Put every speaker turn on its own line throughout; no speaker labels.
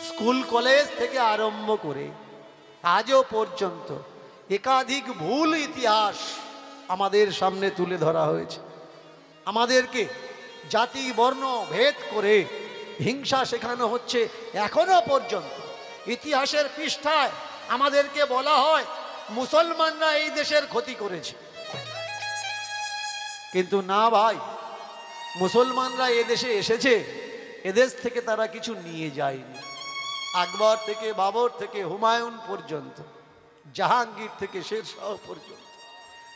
School college থেকে আরম্ভ করে আজও পর্যন্ত একাধিক ভুল ইতিহাস আমাদের সামনে তুলে ধরা হয়েছে। আমাদেরকে জাতি বর্ণ ভেদ করে হিংসা শেখানো হচ্ছে। এখনো পর্যন্ত ইতিহাসের পৃষ্ঠায় আমাদেরকে বলা হয় মুসলমানরা এই দেশের ক্ষতি করেছে, কিন্তু না ভাই, মুসলমানরা এদেশে এসেছে, এদেশ থেকে তারা কিছু নিয়ে যায়নি। আকবর থেকে বাবর থেকে হুমায়ুন পর্যন্ত, জাহাঙ্গীর থেকে শেরশাহ পর্যন্ত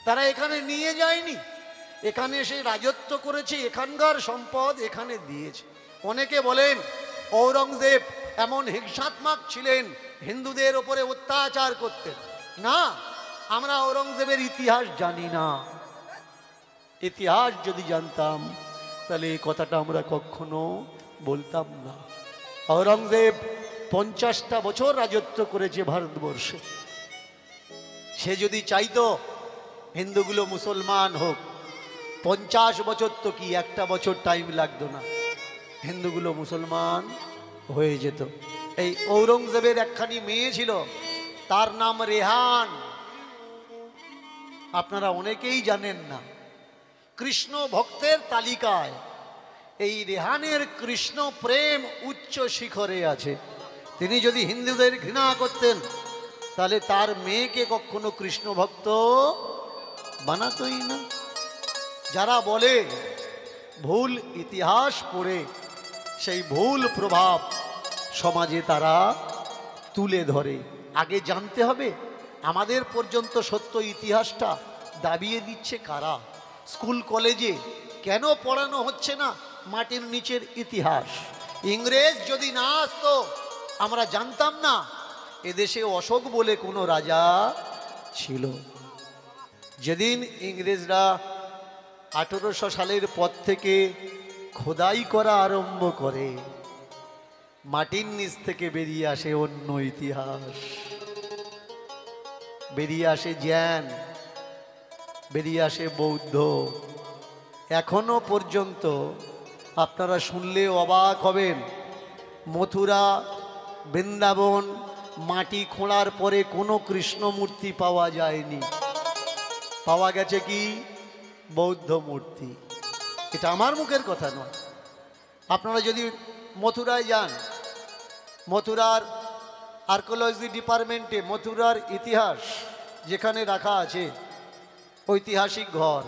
তারা এখানে নিয়ে যায়নি। এখানে এসে রাজত্ব করেছে, এখানকার সম্পদ এখানে দিয়েছে। অনেকে বলেন ঔরঙ্গজেব এমন হিংসাত্মক ছিলেন, হিন্দুদের ওপরে অত্যাচার করতেন। না, আমরা ঔরঙ্গজেবের ইতিহাস জানি না। ইতিহাস যদি জানতাম তাহলে এই কথাটা আমরা কখনো বলতাম না। ঔরঙ্গজেব 50টা বছর রাজত্ব করেছে ভারতবর্ষে। সে যদি চাইতো হিন্দুগুলো মুসলমান হোক, 50 বছর তো কি, একটা বছর টাইম লাগতো না, হিন্দুগুলো মুসলমান হয়ে যেত। এই ঔরঙ্গজেবের একখানি মেয়ে ছিল, তার নাম রেহান। আপনারা অনেকেই জানেন না। কৃষ্ণ ভক্তের তালিকায় এই রেহানের কৃষ্ণ প্রেম উচ্চ শিখরে আছে। তিনি যদি হিন্দুদের ঘৃণা করতেন তাহলে তার মেয়েকে কখনো কৃষ্ণ ভক্ত বানাতোই না। যারা বলে ভুল ইতিহাস পড়ে সেই ভুল প্রভাব সমাজে তারা তুলে ধরে। আগে জানতে হবে আমাদের পর্যন্ত সত্য ইতিহাসটা দাবিয়ে দিচ্ছে কারা। স্কুল কলেজে কেন পড়ানো হচ্ছে না মাটির নিচের ইতিহাস? ইংরেজ যদি না আসতো আমরা জানতাম না এদেশে অশোক বলে কোনো রাজা ছিল। যেদিন ইংরেজরা 1800 সালের পর থেকে খোদাই করা আরম্ভ করে, মাটির নিচ থেকে বেরিয়ে আসে অন্য ইতিহাস, বেরিয়ে আসে জ্ঞান, বেরিয়ে আসে বৌদ্ধ। এখনো পর্যন্ত আপনারা শুনলে অবাক হবেন, মথুরা বৃন্দাবন মাটি খোঁড়ার পরে কোনো কৃষ্ণ মূর্তি পাওয়া যায়নি, পাওয়া গেছে কি বৌদ্ধ মূর্তি। এটা আমার মুখের কথা নয়। আপনারা যদি মথুরায় যান, মথুরার আর্কিওলজি ডিপার্টমেন্টে মথুরার ইতিহাস যেখানে রাখা আছে, ঐতিহাসিক ঘর,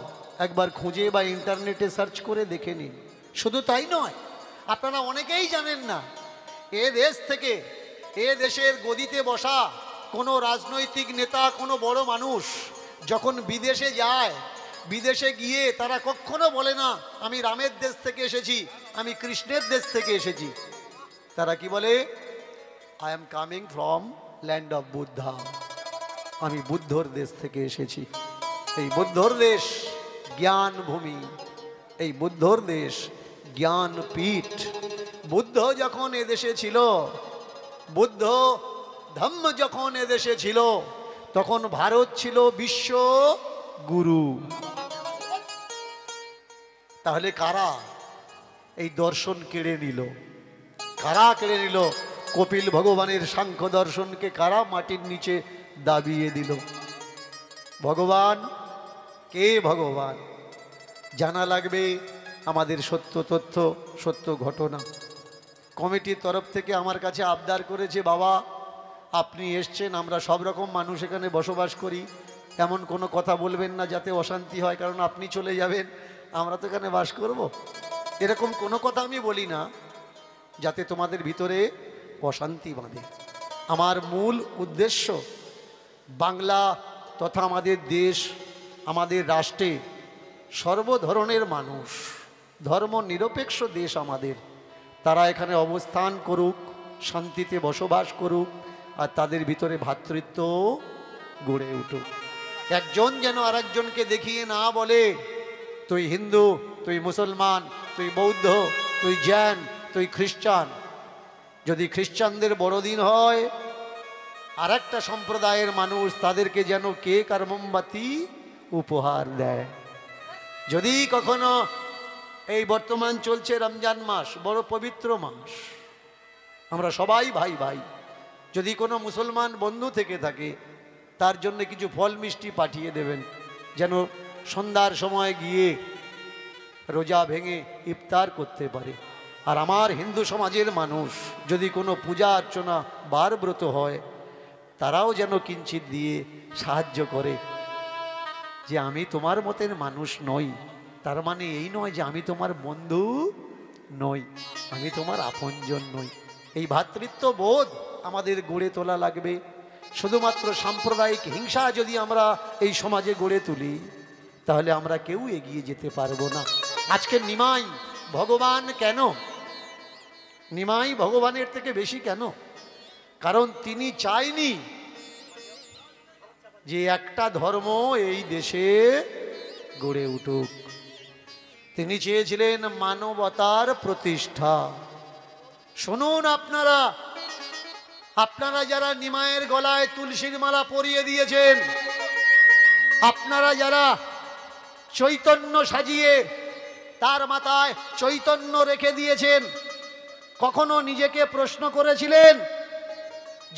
একবার খুঁজে বা ইন্টারনেটে সার্চ করে দেখে নিন। শুধু তাই নয়, আপনারা অনেকেই জানেন না এ দেশ থেকে, এ দেশের গদিতে বসা কোনো রাজনৈতিক নেতা, কোনো বড় মানুষ যখন বিদেশে যায়, বিদেশে গিয়ে তারা কখনো বলে না আমি রামের দেশ থেকে এসেছি, আমি কৃষ্ণের দেশ থেকে এসেছি। তারা কি বলে? I am coming from land of Buddha, আমি বুদ্ধর দেশ থেকে এসেছি। এই বুদ্ধর দেশ জ্ঞান ভূমি, এই বুদ্ধর দেশ জ্ঞান পীঠ। বুদ্ধ যখন এদেশে ছিল, বুদ্ধ ধম্ম যখন এদেশে ছিল, তখন ভারত ছিল বিশ্ব গুরু। তাহলে কারা এই দর্শন কেড়ে নিল? কারা কেড়ে নিল? কপিল ভগবানের সাংখ্য দর্শনকে কারা মাটির নিচে দাবিয়ে দিল? ভগবান কে? ভগবান জানা লাগবে আমাদের সত্য তথ্য, সত্য ঘটনা। কমিটির তরফ থেকে আমার কাছে আবদার করেছে, বাবা আপনি এসছেন, আমরা সব রকম মানুষ এখানে বসবাস করি, এমন কোনো কথা বলবেন না যাতে অশান্তি হয়, কারণ আপনি চলে যাবেন, আমরা তো এখানে বাস করব। এরকম কোনো কথা আমি বলি না যাতে তোমাদের ভিতরে অশান্তি বাঁধে। আমার মূল উদ্দেশ্য বাংলা তথা আমাদের দেশ, আমাদের রাষ্ট্রে সর্বধরনের মানুষ, ধর্ম নিরপেক্ষ দেশ আমাদের, তারা এখানে অবস্থান করুক, শান্তিতে বসবাস করুক, আর তাদের ভিতরে ভ্রাতৃত্ব গড়ে উঠুক। একজন যেন আরেকজনকে দেখিয়ে না বলে তুই হিন্দু, তুই মুসলমান, তুই বৌদ্ধ, তুই জৈন, তুই খ্রিস্টান। যদি খ্রিস্টানদের বড়দিন হয়, আর একটা সম্প্রদায়ের মানুষ তাদেরকে যেন কেক আর মোমবাতি উপহার দেয়। যদি কখনো এই বর্তমান চলছে রমজান মাস, বড় পবিত্র মাস, আমরা সবাই ভাই ভাই। যদি কোনো মুসলমান বন্ধু থেকে থাকে তার জন্য কিছু ফল মিষ্টি পাঠিয়ে দেবেন, যেন সন্ধ্যার সময় গিয়ে রোজা ভেঙে ইফতার করতে পারে। আর আমার হিন্দু সমাজের মানুষ যদি কোনো পূজা অর্চনা বার ব্রত হয়, তারাও যেন কিঞ্চিত দিয়ে সাহায্য করে। যে আমি তোমার মতের মানুষ নই, তার মানে এই নয় যে আমি তোমার বন্ধু নই, আমি তোমার আপনজন নই। এই ভ্রাতৃত্ব বোধ আমাদের গড়ে তোলা লাগবে। শুধুমাত্র সাম্প্রদায়িক হিংসা যদি আমরা এই সমাজে গড়ে তুলি, তাহলে আমরা কেউ এগিয়ে যেতে পারবো না। আজকে নিমাই ভগবান কেন? নিমাই ভগবানের থেকে বেশি কেন? কারণ তিনি চাইনি যে একটা ধর্ম এই দেশে গড়ে উঠুক। তিনি চেয়েছিলেন মানবতার প্রতিষ্ঠা। শুনুন, আপনারা আপনারা যারা নিমাইয়ের গলায় তুলসীর মালা পরিয়ে দিয়েছেন, আপনারা যারা চৈতন্য সাজিয়ে তার মাথায় চৈতন্য রেখে দিয়েছেন, কখনো নিজেকে প্রশ্ন করেছিলেন,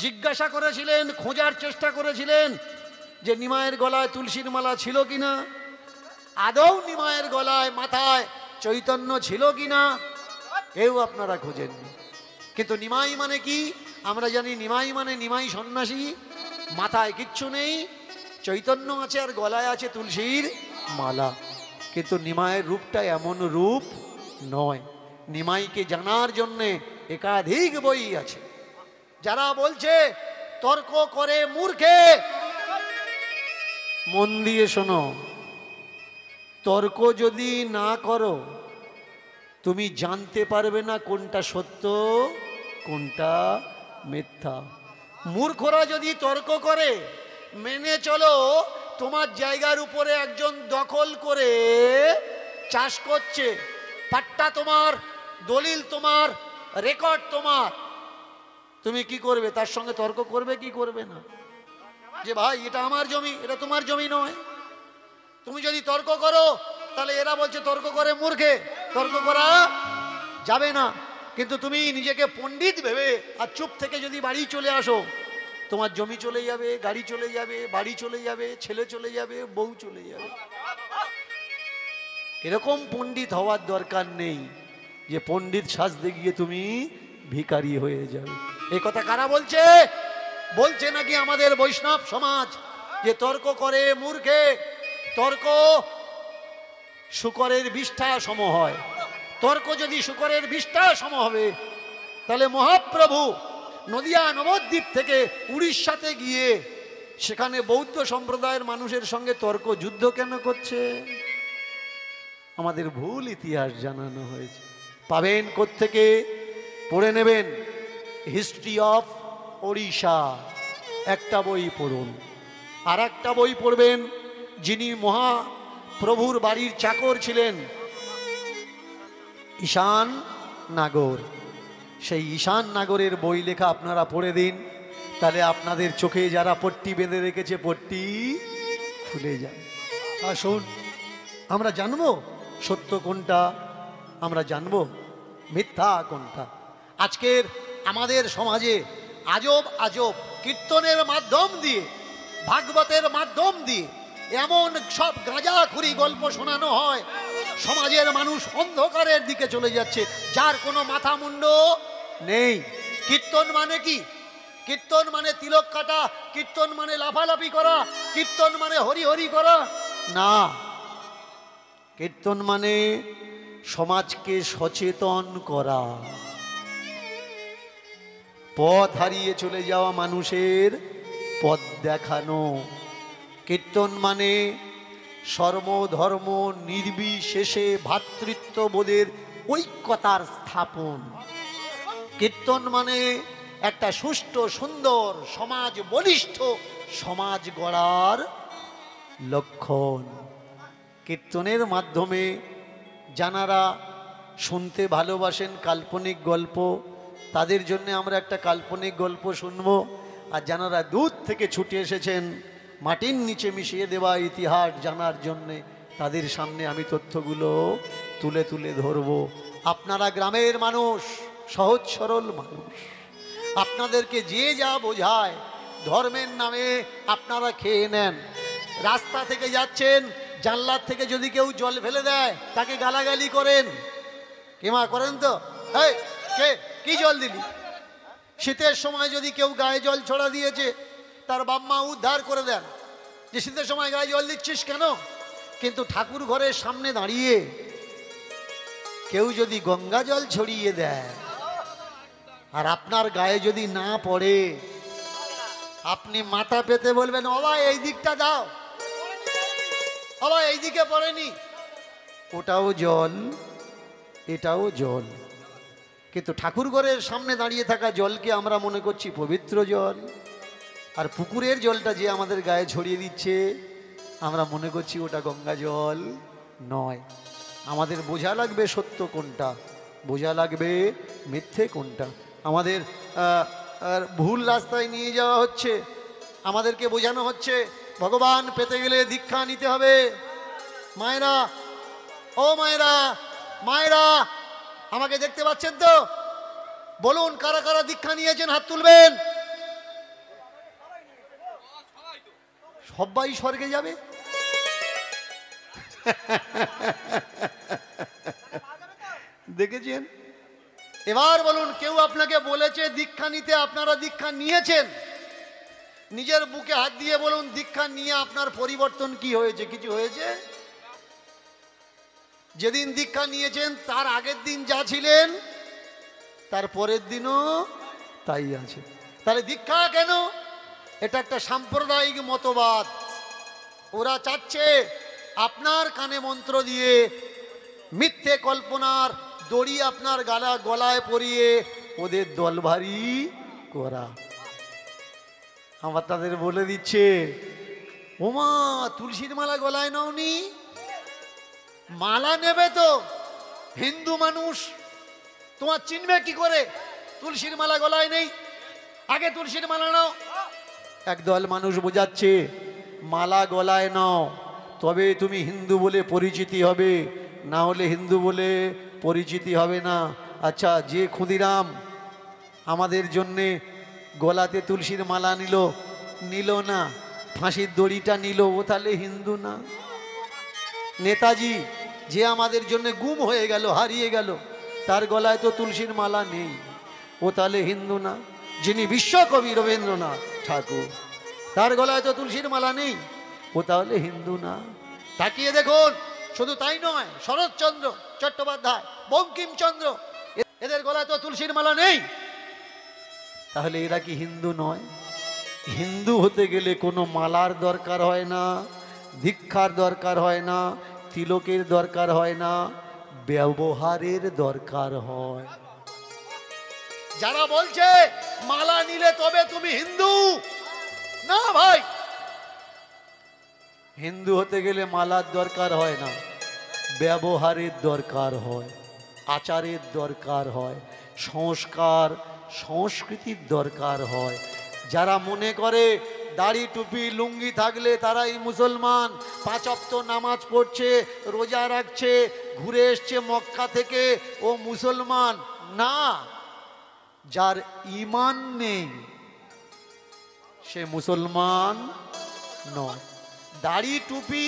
জিজ্ঞাসা করেছিলেন, খোঁজার চেষ্টা করেছিলেন যে নিমাইয়ের গলায় তুলসীর মালা ছিল কিনা? আদৌ নিমাইয়ের গলায় মাথায় চৈতন্য ছিল কিনা? কেউ আপনারা খোঁজেননি। কিন্তু নিমাই মানে কি? আমরা জানি নিমাই মানে নিমাই সন্ন্যাসী, মাথায় কিচ্ছু নেই, চৈতন্য আছে আর গলায় আছে তুলসীর মালা। কিন্তু নিমাইয়ের রূপটা এমন রূপ নয়। নিমাইকে জানার জন্যে একাধিক বই আছে। যারা বলছে তর্ক করে মূর্খে, মন দিয়ে শোনো, তর্ক যদি না করো তুমি জানতে পারবে না কোনটা সত্য কোনটা মিথ্যা। মূর্খরা যদি তর্ক করে, মেনে চলো তোমার জায়গার উপরে একজন দখল করে চাষ করছে, পাট্টা তোমার, দলিল তোমার, রেকর্ড তোমার, তুমি কি করবে? তার সঙ্গে তর্ক করবে কি করবে না? যে ভাই এটা আমার জমি, এটা তোমার জমি নয়। তুমি যদি তর্ক করো, তাহলে এরা বলছে তর্ক করে মূর্খে, তর্ক করা যাবে না। কিন্তু তুমি নিজেকে পণ্ডিত ভেবে আর চুপ থেকে যদি বাড়ি চলে আসো, তোমার জমি চলে যাবে, গাড়ি চলে যাবে, বাড়ি চলে যাবে, ছেলে চলে যাবে, বউ চলে যাবে। এরকম পণ্ডিত হওয়ার দরকার নেই যে পণ্ডিত সাজতে গিয়ে তুমি ভিখারি হয়ে যাবে। এই কথা কারা বলছে? বলছে নাকি আমাদের বৈষ্ণব সমাজ, যে তর্ক করে মূর্খে। তর্ক শূকরের বিষ্ঠা সম হয়। তর্ক যদি শূকরের বিষ্ঠা সম হবে, তাহলে মহাপ্রভু নদিয়া নবদ্বীপ থেকে উড়িষ্যাতে গিয়ে সেখানে বৌদ্ধ সম্প্রদায়ের মানুষের সঙ্গে তর্ক যুদ্ধ কেন করছে? আমাদের ভুল ইতিহাস জানানো হয়েছে। পাবেন কোত্থেকে? পড়ে নেবেন, হিস্ট্রি অফ ওড়িশা একটা বই পড়ুন। আর একটা বই পড়বেন, যিনি মহাপ্রভুর বাড়ির চাকর ছিলেন, ঈশান নাগর। সেই ঈশান নাগরের বই লেখা আপনারা পড়ে দিন, তাহলে আপনাদের চোখে যারা পট্টি বেঁধে রেখেছে পট্টি খুলে যাবে। আসুন, আমরা জানবো সত্য কোনটা, আমরা জানবো মিথ্যা কোনটা। আজকের আমাদের সমাজে আজব আজব কীর্তনের মাধ্যম দিয়ে, ভাগবতের মাধ্যম দিয়ে এমন সব গাঁজাখুরি গল্প শোনানো হয়, সমাজের মানুষ অন্ধকারের দিকে চলে যাচ্ছে, যার কোনো মাথা মুন্ড নেই। কীর্তন মানে কি? কীর্তন মানে তিলক কাটা, কীর্তন মানে লাফালাফি করা, কীর্তন মানে হরি হরি করা না। কীর্তন মানে সমাজকে সচেতন করা, পথ হারিয়ে চলে যাওয়া মানুষের পথ দেখানো। কীর্তন মানে সর্বধর্ম নির্বিশেষে ভ্রাতৃত্ববোধের ঐক্যতার স্থাপন। কীর্তন মানে একটা সুষ্ঠু সুন্দর সমাজ, বলিষ্ঠ সমাজ গড়ার লক্ষণ। কীর্তনের মাধ্যমে যারা শুনতে ভালোবাসেন কাল্পনিক গল্প, তাদের জন্য আমরা একটা কাল্পনিক গল্প শুনব। আর যারা দূর থেকে ছুটে এসেছেন মাটির নিচে মিশিয়ে দেওয়া ইতিহাস জানার জন্যে, তাদের সামনে আমি তথ্যগুলো তুলে তুলে ধরব। আপনারা গ্রামের মানুষ, সহজ সরল মানুষ, আপনাদেরকে যে যা বোঝায় ধর্মের নামে আপনারা খেয়ে নেন। রাস্তা থেকে যাচ্ছেন, জানলার থেকে যদি কেউ জল ফেলে দেয় তাকে গালাগালি করেন, কেমা করেন তো? এই কে কি জল দিলি? শীতের সময় যদি কেউ গায়ে জল ছড়া দিয়েছে তার বাম্মা উদ্ধার করে দেন যে শীতের সময় গায়ে জল দিচ্ছিস কেন? কিন্তু ঠাকুর ঘরের সামনে দাঁড়িয়ে কেউ যদি গঙ্গা জল ছড়িয়ে দেয় আর আপনার গায়ে যদি না পড়ে, আপনি মাথা পেতে বলবেন, বাবা এই দিকটা দাও, বাবা এই দিকে পড়েনি। ওটাও জল, এটাও জল। কিন্তু ঠাকুর ঘরের সামনে দাঁড়িয়ে থাকা জলকে আমরা মনে করছি পবিত্র জল, আর পুকুরের জলটা যে আমাদের গায়ে ছড়িয়ে দিচ্ছে আমরা মনে করছি ওটা গঙ্গা জল নয়। আমাদের বোঝা লাগবে সত্য কোনটা, বোঝা লাগবে মিথ্যে কোনটা। আমাদের ভুল রাস্তায় নিয়ে যাওয়া হচ্ছে, আমাদেরকে বোঝানো হচ্ছে ভগবান পেতে গেলে দীক্ষা নিতে হবে। মায়েরা, ও মায়েরা, মায়েরা আমাকে দেখতে পাচ্ছেন তো? বলুন কারা কারা দীক্ষা নিয়েছেন, হাত তুলবেন। সবাই স্বর্গে যাবে? দেখেছেন? এবার বলুন, কেউ আপনাকে বলেছে দীক্ষা নিতে, আপনারা দীক্ষা নিয়েছেন? নিজের বুকে হাত দিয়ে বলুন, দীক্ষা নিয়ে আপনার পরিবর্তন কি হয়েছে? কিছু হয়েছে? যেদিন দীক্ষা নিয়েছেন তার আগের দিন যা ছিলেন তার পরের দিনও তাই আছে। তাহলে দীক্ষা কেন? এটা একটা সাম্প্রদায়িক মতবাদ। ওরা চাচ্ছে আপনার কানে মন্ত্র দিয়ে মিথ্যে কল্পনার দড়ি আপনার গলায় পরিয়ে ওদের দল ভারী করা। আমার তাদের বলে দিচ্ছে, ওমা তুলসীর মালা গলায় নাওনি? মালা নেবে তো হিন্দু মানুষ, তোমার চিনবে কি করে তুলসীর মালা গলায় নেই? আগে তুলসীর মালা নাও। একদল মানুষ বোঝাচ্ছে মালা গলায় নাও তবে তুমি হিন্দু বলে পরিচিতি হবে, না হলে হিন্দু বলে পরিচিতি হবে না। আচ্ছা, যে ক্ষুদিরাম আমাদের জন্যে গলাতে তুলসীর মালা নিল না, ফাঁসির দড়িটা নিল, ও তাহলে হিন্দু না? নেতাজি যে আমাদের জন্য গুম হয়ে গেল, হারিয়ে গেল, তার গলায় তো তুলসীর মালা নেই, ও তাহলে হিন্দু না? যিনি বিশ্বকবি রবীন্দ্রনাথ ঠাকুর, তার গলায় তো তুলসীর মালা নেই, ও তাহলে হিন্দু না? তাকিয়ে দেখুন। শুধু তাই নয়, শরৎচন্দ্র চট্টোপাধ্যায়, বঙ্কিমচন্দ্র, এদের গলায় তো তুলসীর মালা নেই, তাহলে এরা কি হিন্দু নয়? হিন্দু হতে গেলে কোনো মালার দরকার হয় না, দীক্ষার দরকার হয় না, তিলকের দরকার হয় না, ব্যবহারের দরকার হয়। যারা বলছে মালা নিলে তবে তুমি হিন্দু, না ভাই, হিন্দু হতে গেলে মালার দরকার হয় না, ব্যবহারের দরকার হয়, আচারের দরকার হয়, সংস্কার সংস্কৃতির দরকার হয়। যারা মনে করে দাড়ি টুপি লুঙ্গি থাকলে তারাই মুসলমান, 5 ওয়াক্ত নামাজ পড়ছে, রোজা রাখছে, ঘুরে এসছে মক্কা থেকে, ও মুসলমান না। যার ঈমান নেই সে মুসলমান নয়। দাড়ি টুপি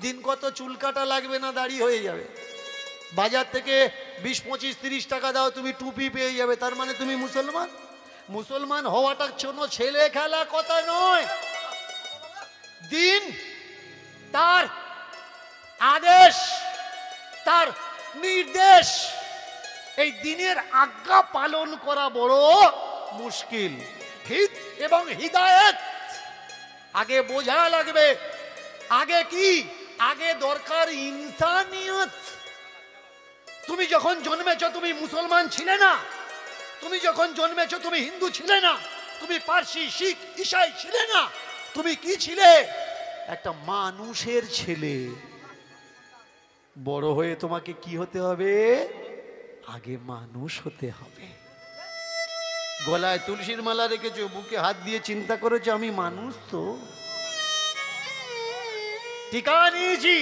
দিন কত চুল কাটা লাগবে না, দাড়ি হয়ে যাবে। বাজার থেকে 20, 25, 30 টাকা দাও, তুমি টুপি পেয়ে যাবে, তার মানে তুমি মুসলমান? মুসলমান হওয়াটা কোনো ছেলে খেলা কথা নয়। দিন তার আদেশ, তার নির্দেশ, এই দিনের আজ্ঞা পালন করা বড় মুশকিল। হিত এবং হিদায়েত আগে বোঝা লাগবে। আগে কি? আগে দরকার ইনসানিয়ত। তুমি যখন জন্মেছ তুমি মুসলমান ছিলে না, তুমি যখন জন্মেছ তুমি হিন্দু ছিলে না, তুমি পার্সি, শিখ, ঈসাই ছিলে না, তুমি কি ছিলে? একটা মানুষের ছেলে। বড় হয়ে তোমাকে কি হতে হবে? আগে মানুষ হতে হবে। গলায় তুলসীর মালা রেখেছো, বুকে হাত দিয়ে চিন্তা করেছো আমি মানুষ তো, টিকা নিয়েছি,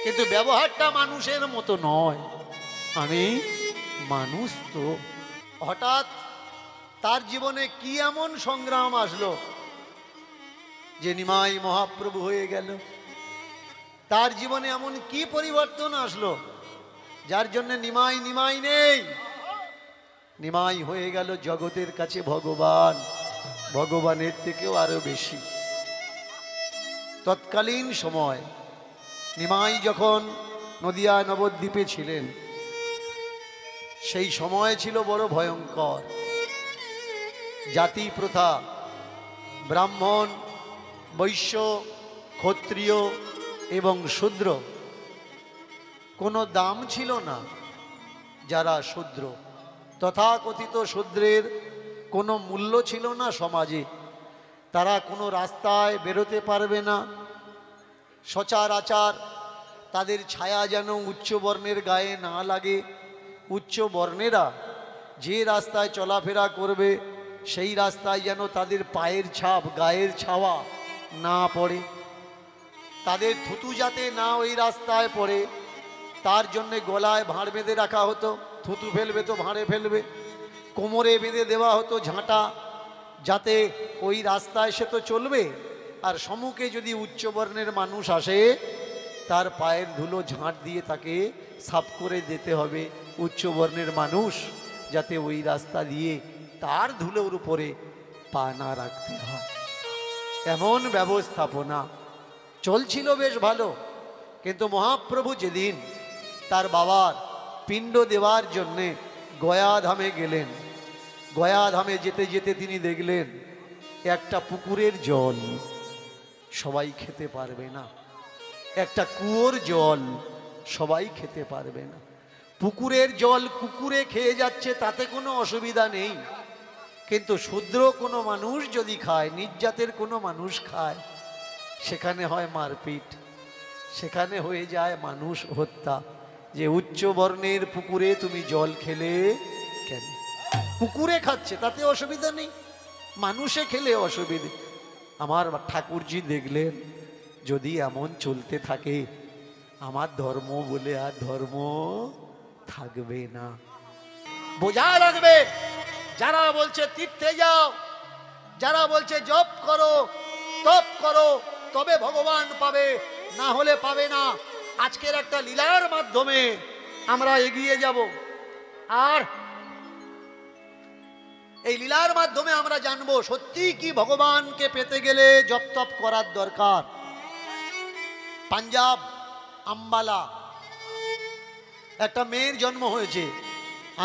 কিন্তু ব্যবহারটা মানুষের মতো নয়, আমি মানুষ তো। হঠাৎ তার জীবনে কি এমন সংগ্রাম আসলো যে নিমাই মহাপ্রভু হয়ে গেল? তার জীবনে এমন কি পরিবর্তন আসলো যার জন্য নিমাই নিমাই নেই? নিমাই হয়ে গেল জগতের কাছে ভগবান, ভগবানের থেকেও আরো বেশি। তৎকালীন সময় নিমাই যখন নদিয়া নবদ্বীপে ছিলেন, সেই সময় ছিল বড় ভয়ঙ্কর। জাতি প্রথা, ব্রাহ্মণ, বৈশ্য, ক্ষত্রিয় এবং শূদ্র, কোনো দাম ছিল না। যারা শূদ্র, তথাকথিত শূদ্রের কোনো মূল্য ছিল না সমাজে। তারা কোনো রাস্তায় বেরোতে পারবে না। সচরাচর তাদের ছায়া যেন উচ্চ বর্ণের গায়ে না লাগে। উচ্চ বর্ণেরা যে রাস্তায় চলাফেরা করবে সেই রাস্তায় যেন তাদের পায়ের ছাপ, গায়ের ছাওয়া না পড়ে। তাদের থুতু যাতে না ওই রাস্তায় পড়ে, তার জন্যে গলায় ভাঁড় বেঁধে রাখা হতো। থুতু ফেলবে তো ভাঁড়ে ফেলবে। কোমরে বেঁধে দেওয়া হতো ঝাঁটা, যাতে ওই রাস্তায় সে তো চলবে, আর সম্মুখে যদি উচ্চ বর্ণের মানুষ আসে তার পায়ের ধুলো ঝাঁট দিয়ে তাকে সাফ করে দিতে হবে। উচ্চ বর্ণের মানুষ যাতে ওই রাস্তা দিয়ে তার ধুলোর উপরে পা না রাখতে হয়, এমন ব্যবস্থাপনা চলছিল বেশ ভালো। কিন্তু মহাপ্রভু যেদিন তার বাবার পিণ্ড দেওয়ার জন্যে গয়াধামে গেলেন, গয়াধামে যেতে যেতে তিনি দেখলেন একটা পুকুরের জল সবাই খেতে পারবে না, একটা কুয়োর জল সবাই খেতে পারবে না। পুকুরের জল কুকুরে খেয়ে যাচ্ছে, তাতে কোনো অসুবিধা নেই। কিন্তু শূদ্র কোনো মানুষ যদি খায়, নির্যাতের কোনো মানুষ খায়, সেখানে হয় মারপিট, সেখানে হয়ে যায় মানুষ হত্যা। যে উচ্চ বর্ণের পুকুরে তুমি জল খেলে কেন? পুকুরে খাচ্ছে তাতে অসুবিধা নেই, মানুষে খেলে অসুবিধে। আমার ঠাকুরজি দেখলেন যদি এমন চলতে থাকে আমার ধর্ম বলে আর ধর্ম থাকবে না। বোঝা লাগবে, যারা বলছে তীর্থে যাও, যারা বলছে জপ করো, তপ করো, তবে ভগবান পাবে, না হলে পাবে না। আজকের একটা লীলার মাধ্যমে আমরা এগিয়ে যাব, আর এই লীলার মাধ্যমে আমরা জানবো সত্যি কি ভগবানকে পেতে গেলে জপ তপ করার দরকার। পাঞ্জাব আম্বালা একটা মেয়ের জন্ম হয়েছে,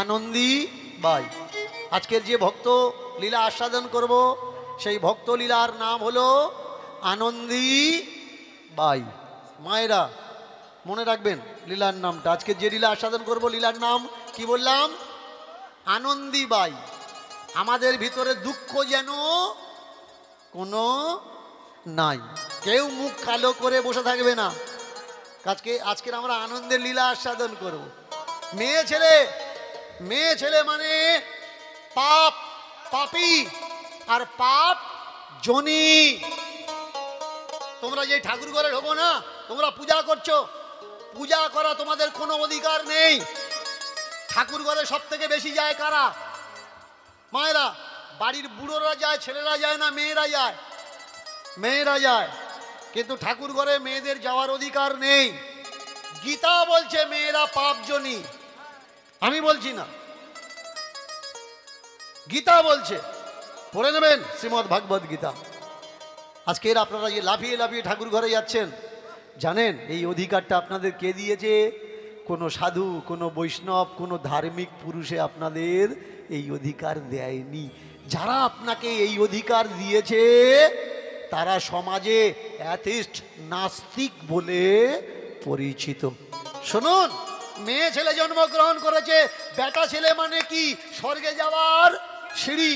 আনন্দী বাই। আজকের যে ভক্ত লীলা আস্বাদন করব সেই ভক্ত লীলার নাম হলো আনন্দী বাই। মায়েরা মনে রাখবেন লীলার নামটা। আজকের যে লীলা আস্বাদন করব লীলার নাম কি বললাম? আনন্দী বাই। আমাদের ভিতরে দুঃখ যেন কোনো নাই, কেউ মুখ কালো করে বসে থাকবে না। আজকের আমরা আনন্দের লীলা আস্বাদন করব। মেয়ে ছেলে মানে পাপ, পাপী আর পাপ জনি। তোমরা যে ঠাকুর ঘরে ঢোকো না, তোমরা পূজা করছো, পূজা করা তোমাদের কোনো অধিকার নেই। ঠাকুর ঘরে সব থেকে বেশি যায় কারা? মায়েরা। বাড়ির বুড়োরা যায়, ছেলেরা যায় না, মেয়েরা যায়? মেয়েরা যায়। কিন্তু ঠাকুর ঘরে মেয়েদের যাওয়ার অধিকার নেই। গীতা বলছে মেয়েরা পাপজনী, আমি বলছি না, গীতা বলছে। পড়ে নেবেন শ্রীমদ্ ভাগবত গীতা। আজকের আপনারা যে লাফিয়ে লাফিয়ে ঠাকুর ঘরে যাচ্ছেন, জানেন এই অধিকারটা আপনাদের কে দিয়েছে? কোনো সাধু, কোনো বৈষ্ণব, কোনো ধার্মিক পুরুষে আপনাদের এই অধিকার দেয়নি। যারা আপনাকে এই অধিকার দিয়েছে তারা সমাজে অ্যাথিস্ট, নাস্তিক বলে পরিচিত। শুনুন, মেয়ে ছেলে জন্মগ্রহণ করেছে, বেটা ছেলে মানে কি? স্বর্গে যাওয়ার সিঁড়ি।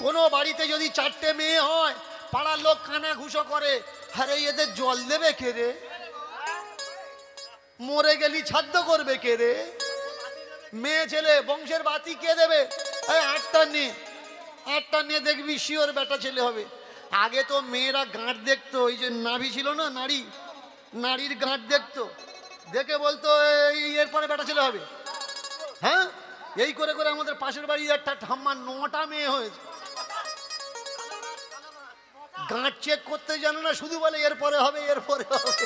কোনো বাড়িতে যদি 4টে মেয়ে হয়, পাড়ার লোক কানা ঘুষো করে, আরে এদের জল দেবে কে রে? মরে গেলি ছাদ্য করবে কে রে? মেয়ে ছেলে বংশের বাতি কে দেবে? 8টা নিয়ে দেখবি শিওর বেটা ছেলে হবে। আগে তো মেয়েরা গাঁট দেখতো, ওই যে নাভি ছিল না, নারীর গাঁট দেখতো, দেখে বলতো এরপরে বেটা ছেলে হবে। হ্যাঁ, এই করে করে আমাদের পাশের বাড়ি একটা ঠাম্মার 9টা মেয়ে হয়েছে। গাঁট চেক করতে জানে না, শুধু বলে এরপরে হবে এরপরে হবে।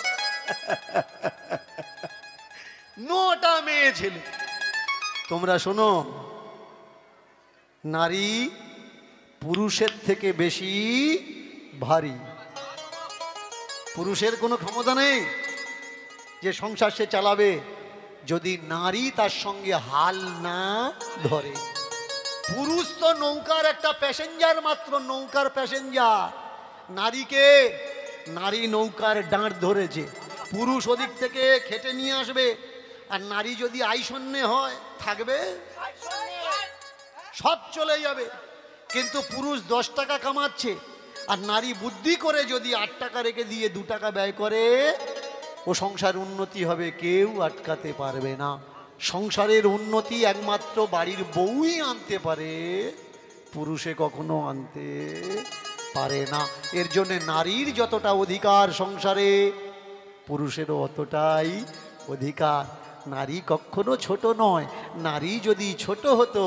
9টা মেয়ে ছেলে। তোমরা শোনো, নারী পুরুষের থেকে বেশি ভারী। পুরুষের কোনো ক্ষমতা নেই যে সংসার সে চালাবে, যদি নারী তার সঙ্গে হাল না ধরে। পুরুষ তো নৌকার একটা প্যাসেঞ্জার মাত্র, নৌকার প্যাসেঞ্জার। নারীকে, নারী নৌকার ডাঁট ধরেছে। পুরুষ ওদিক থেকে খেটে নিয়ে আসবে, আর নারী যদি আইসন্নে হয় থাকবে, সব চলে যাবে। কিন্তু পুরুষ 10 টাকা কামাচ্ছে, আর নারী বুদ্ধি করে যদি 8 টাকা রেখে দিয়ে 2 টাকা ব্যয় করে, ও সংসার উন্নতি হবে, কেউ আটকাতে পারবে না। সংসারের উন্নতি একমাত্র বাড়ির বউই আনতে পারে, পুরুষে কখনো আনতে পারে না। এর জন্য নারীর যতটা অধিকার সংসারে, পুরুষেরও অতটাই অধিকার। নারী কখনো ছোট নয়। নারী যদি ছোট হতো,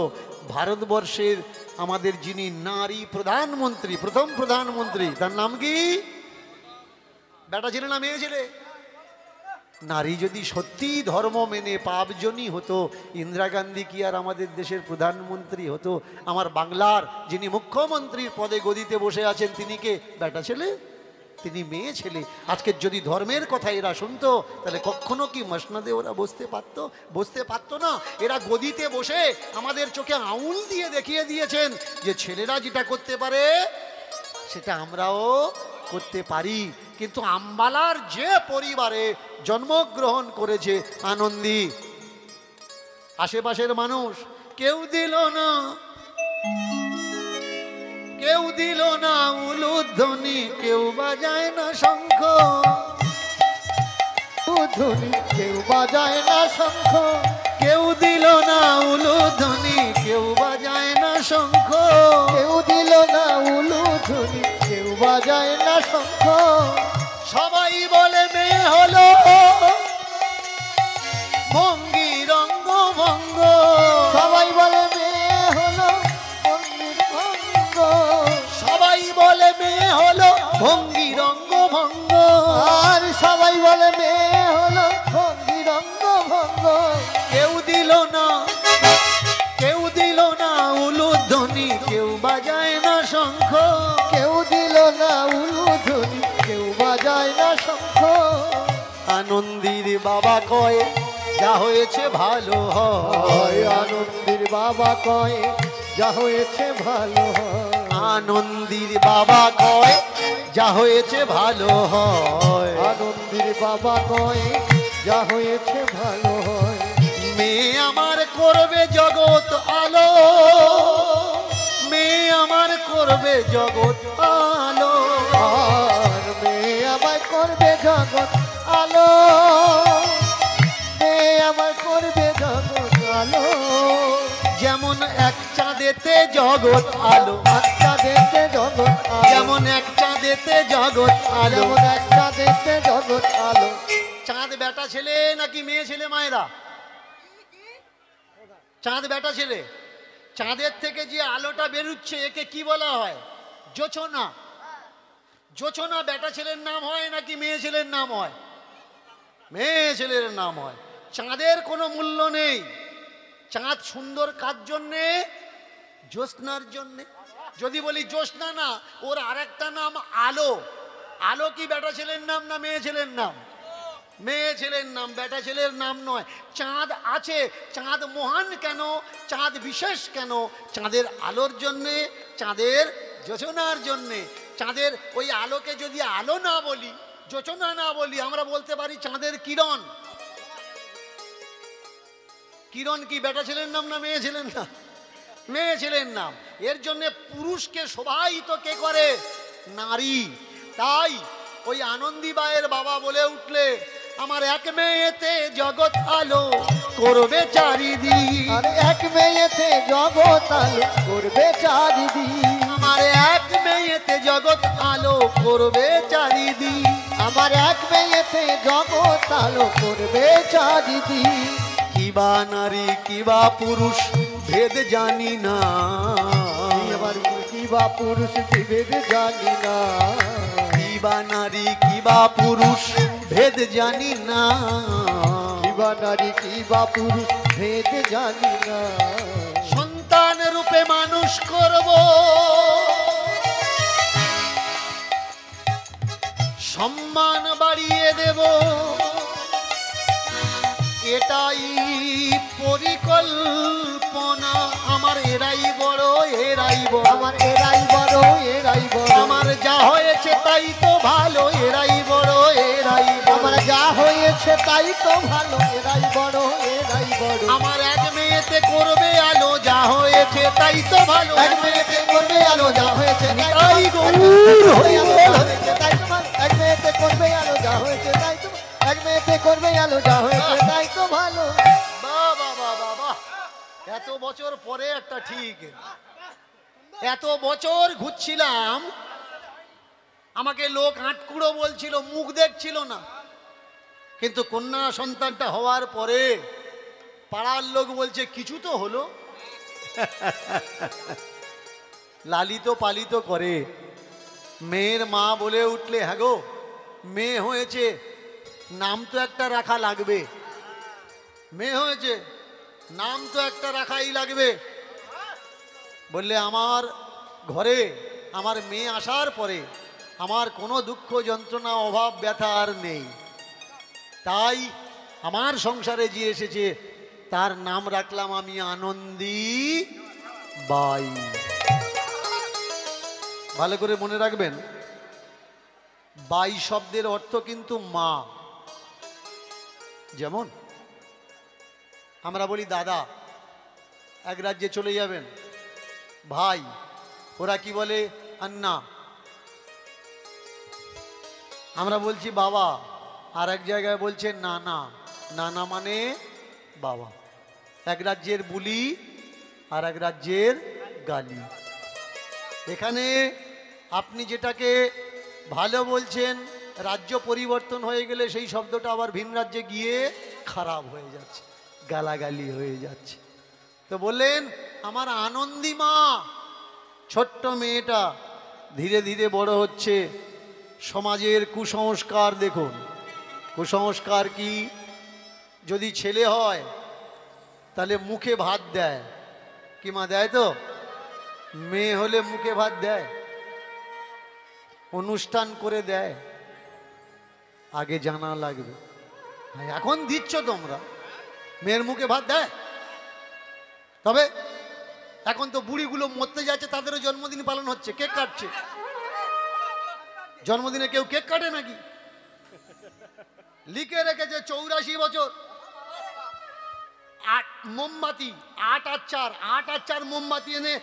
ভারতবর্ষের আমাদের যিনি নারী প্রধানমন্ত্রী, প্রথম প্রধানমন্ত্রী, তার নাম কি? বেটা ছেলে না মেয়ে ছেলে? নারী যদি সত্যি ধর্ম মেনে পাপজনী হতো, ইন্দিরা গান্ধী কি আর আমাদের দেশের প্রধানমন্ত্রী হতো? আমার বাংলার যিনি মুখ্যমন্ত্রীর পদে গদিতে বসে আছেন, তিনি কে? বেটা ছেলে, তিনি মেয়ে ছেলে। আজকে যদি ধর্মের কথা এরা শুনতো, তাহলে কখনো কি মসনদে ওরা বসতে পারতো? বসতে পারতো না। এরা গদিতে বসে আমাদের চোখে আঙুল দিয়ে দেখিয়ে দিয়েছেন যে ছেলেরা যেটা করতে পারে সেটা আমরাও করতে পারি। কিন্তু আম্বালার যে পরিবারে জন্মগ্রহণ করেছে আনন্দী, আশেপাশের মানুষ কেউ দিল না, কেউ দিল না উলুধ্বনি, কেউ বাজায় না শঙ্খ, উলুধ্বনি কেউ বাজায় না শঙ্খ, কেউ দিল না উলুধ্বনি, কেউ বাজায় না শঙ্খ, কেউ দিল না উলুধ্বনি, কেউ বাজায় না শঙ্খ। সবাই বলে মেয়ে হলো ভঙ্গি রঙ্গ ভঙ্গ, সবাই বলে মেয়ে হলো ভঙ্গি ভঙ্গ, সবাই বলে মেয়ে হলো ভঙ্গি রঙ্গ ভঙ্গ, আর সবাই বলে মেয়ে হলো ভঙ্গি রঙ্গ ভঙ্গ। কেউ দিল না, কেউ দিল না উলুধ্বনি, কেউ বাজায় না শঙ্খ, কেউ দিল না উলুধ্বনি, কেউ বাজায় না শঙ্খ। আনন্দীর বাবা কয় যা হয়েছে ভালো হয়, আনন্দীর বাবা কয় যা হয়েছে ভালো হয়, আনন্দীর বাবা কয় যা হয়েছে ভালো হয়, আনন্দীর বাবা কয় যা হয়েছে ভালো হয়। মেয়ে আমার করবে জগৎ আলো, মেয়ে আমার করবে জগৎ আলো, আর মেয়ে আমার করবে জগৎ আলো, মেয়ে আমার করবে জগৎ আলো। যেমন এক চাঁদেতে জগৎ আলো, এক চাঁদেতে জগৎ আলো, যেমন এক চাঁদেতে জগৎ আলো, যেমন এক চাঁদেতে জগৎ আলো। চাঁদ বেটা ছেলে নাকি মেয়ে ছেলে মায়েরা? চাঁদ বেটা ছেলে। চাঁদের থেকে যে আলোটা বেরুচ্ছে একে কি বলা হয়? জোছনা। জোছনা বেটা ছেলের নাম হয় নাকি মেয়ে ছেলের নাম হয়? মেয়ে ছেলের নাম হয়। চাঁদের কোনো মূল্য নেই। চাঁদ সুন্দর কার জন্যে? জ্যোৎস্নার জন্যে। যদি বলি জ্যোৎস্না না, ওর আরেকটা নাম আলো। আলো কি বেটা ছেলের নাম না মেয়ে ছেলের নাম? মেয়ে ছেলের নাম, বেটা ছেলের নাম নয়। চাঁদ আছে, চাঁদ মহান কেন, চাঁদ বিশেষ কেন? চাঁদের আলোর জন্যে, চাঁদের যোজনার জন্যে। চাঁদের ওই আলোকে যদি আলো না বলি, যোজনা না বলি, আমরা বলতে পারি চাঁদের কিরণ। কিরণ কি বেটা ছেলের নাম না মেয়ে ছেলের নাম? মেয়ে ছেলের নাম। এর জন্য পুরুষকে শোভায়িত কে করে? নারী। তাই ওই আনন্দীবাইয়ের বাবা বলে উঠলে, আমার এক মেয়েতে জগৎ আলো করবে চারিদিক, আর এক মেয়েতে জগৎ আলো করবে চারিদিক, আমার এক মেয়েতে জগৎ আলো করবে চারিদিক, আমার এক মেয়েতে জগৎ আলো করবে চারিদিক। কিবা নারী কিবা পুরুষ ভেদ জানি না।
এবার কি বা পুরুষ বিভেদ জানি না,
কি বা নারী কি বা পুরুষ ভেদ জানি না।
কি বা নারী কি বা পুরুষ ভেদ জানি না।
সন্তান রূপে মানুষ করব, সম্মান বাড়িয়ে দেব, এটাই পরিকল্পনা আমার। এরাই বড় এরাই বড়
আমার, এরাই বড় এরাই বড়
আমার, যা হয়েছে তাই তো ভালো, এরাই বড় এরাই বড়
আমার, যা হয়েছে তাই তো ভালো, এরাই বড় এরাই বড়
আমার। এক মেয়েতে করবে আলো, যা হয়েছে তাই তো ভালো,
এক মেয়েতে করবে আলো, যা হয়েছে তাই তো
তাই
ভালো।
গৌর হরি বল।
তাই তো ভালো। এক মেয়েতে করবে আলো, যা হয়েছে তাই তো, এক মেয়েতে করবে আলো, যা হয়েছে তাই তো ভালো।
বাহ বাহ বাহ বাহ বাহ। এত বছর পরে একটা ঠিক। এত বছর ঘুরছিলাম, আমাকে লোক আটকুড়ো বলছিল, মুখ দেখছিল না, কিন্তু কন্যা সন্তানটা হওয়ার পরে পাড়ার লোক বলছে কিছু তো হলো। লালিত পালিত করে। মেয়ের মা বলে উঠলে, হ্যাঁ গো মেয়ে হয়েছে, নাম তো একটা রাখা লাগবে। মেয়ে হয়েছে, নাম তো একটা রাখাই লাগবে। বললে আমার ঘরে আমার মেয়ে আসার পরে আমার কোনো দুঃখ যন্ত্রণা অভাব ব্যথা আর নেই, তাই আমার সংসারে যে এসেছে তার নাম রাখলাম আমি আনন্দী বাই। ভালো করে মনে রাখবেন, বাই শব্দের অর্থ কিন্তু মা। যেমন আমরা বলি দাদা, এক রাজ্যে চলে যাবেন, ভাই, ওরা কি বলে আন্না। আমরা বলছি বাবা, আর এক জায়গায় বলছে নানা। নানা মানে বাবা। এক রাজ্যের বুলি আর এক রাজ্যের গালি। এখানে আপনি যেটাকে ভালো বলছেন, রাজ্য পরিবর্তন হয়ে গেলে সেই শব্দটা আবার ভিন রাজ্যে গিয়ে খারাপ হয়ে যাচ্ছে, গালাগালি হয়ে যাচ্ছে। তো বললেন আমার আনন্দী মা। ছোট্ট মেয়েটা ধীরে ধীরে বড় হচ্ছে। সমাজের কুসংস্কার দেখুন। কুসংস্কার কি? যদি ছেলে হয় তাহলে মুখে ভাত দেয়, কি মা দেয় তো? মেয়ে হলে মুখে ভাত দেয়, অনুষ্ঠান করে দেয়, আগে জানা লাগবে। এখন দিচ্ছ তোমরা, মেয়ের মুখে ভাত দেয়। তবে এখন তো বুড়িগুলো মরতে যাচ্ছে, তাদেরও জন্মদিন পালন হচ্ছে, কেক কাটছে। জন্মদিনে কেউ কেক কাটে নাকি? লিখে রেখেছে 84 বছর। মোমবাতি 8 আর 4 মোমবাতি এনে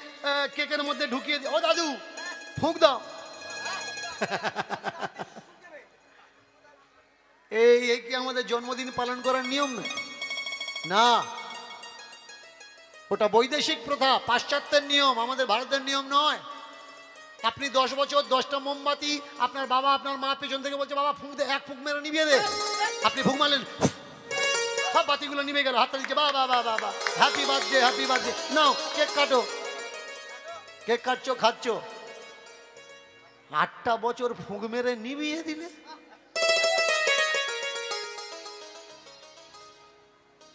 কেকের মধ্যে ঢুকিয়ে দিয়ে, ও দাদু ফুঁক দাও। এই কি আমাদের জন্মদিন পালন করার নিয়ম না? ওটা বৈদেশিক প্রথা, পাশ্চাত্যের নিয়ম, আমাদের ভারতের নিয়ম নয়। আপনি 10 বছর 10টা মোমবাতি, আপনার বাবা আপনার মা পেছন থেকে বলছে বাবা ফুঁক দে, এক ফুঁক মেরে নিভিয়ে দে। আপনি ফুঁক মারলেন, সব বাতিগুলো নিভে গেল, হাতটা দিচ্ছে বাবা বাবা বাবা, হ্যাপি বার্থডে হ্যাপি বার্থডে। নাও কেক কাটো। কেক কাটছো, খাচ্ছ। 8টা বছর ফুঁক মেরে নিভিয়ে দিলে।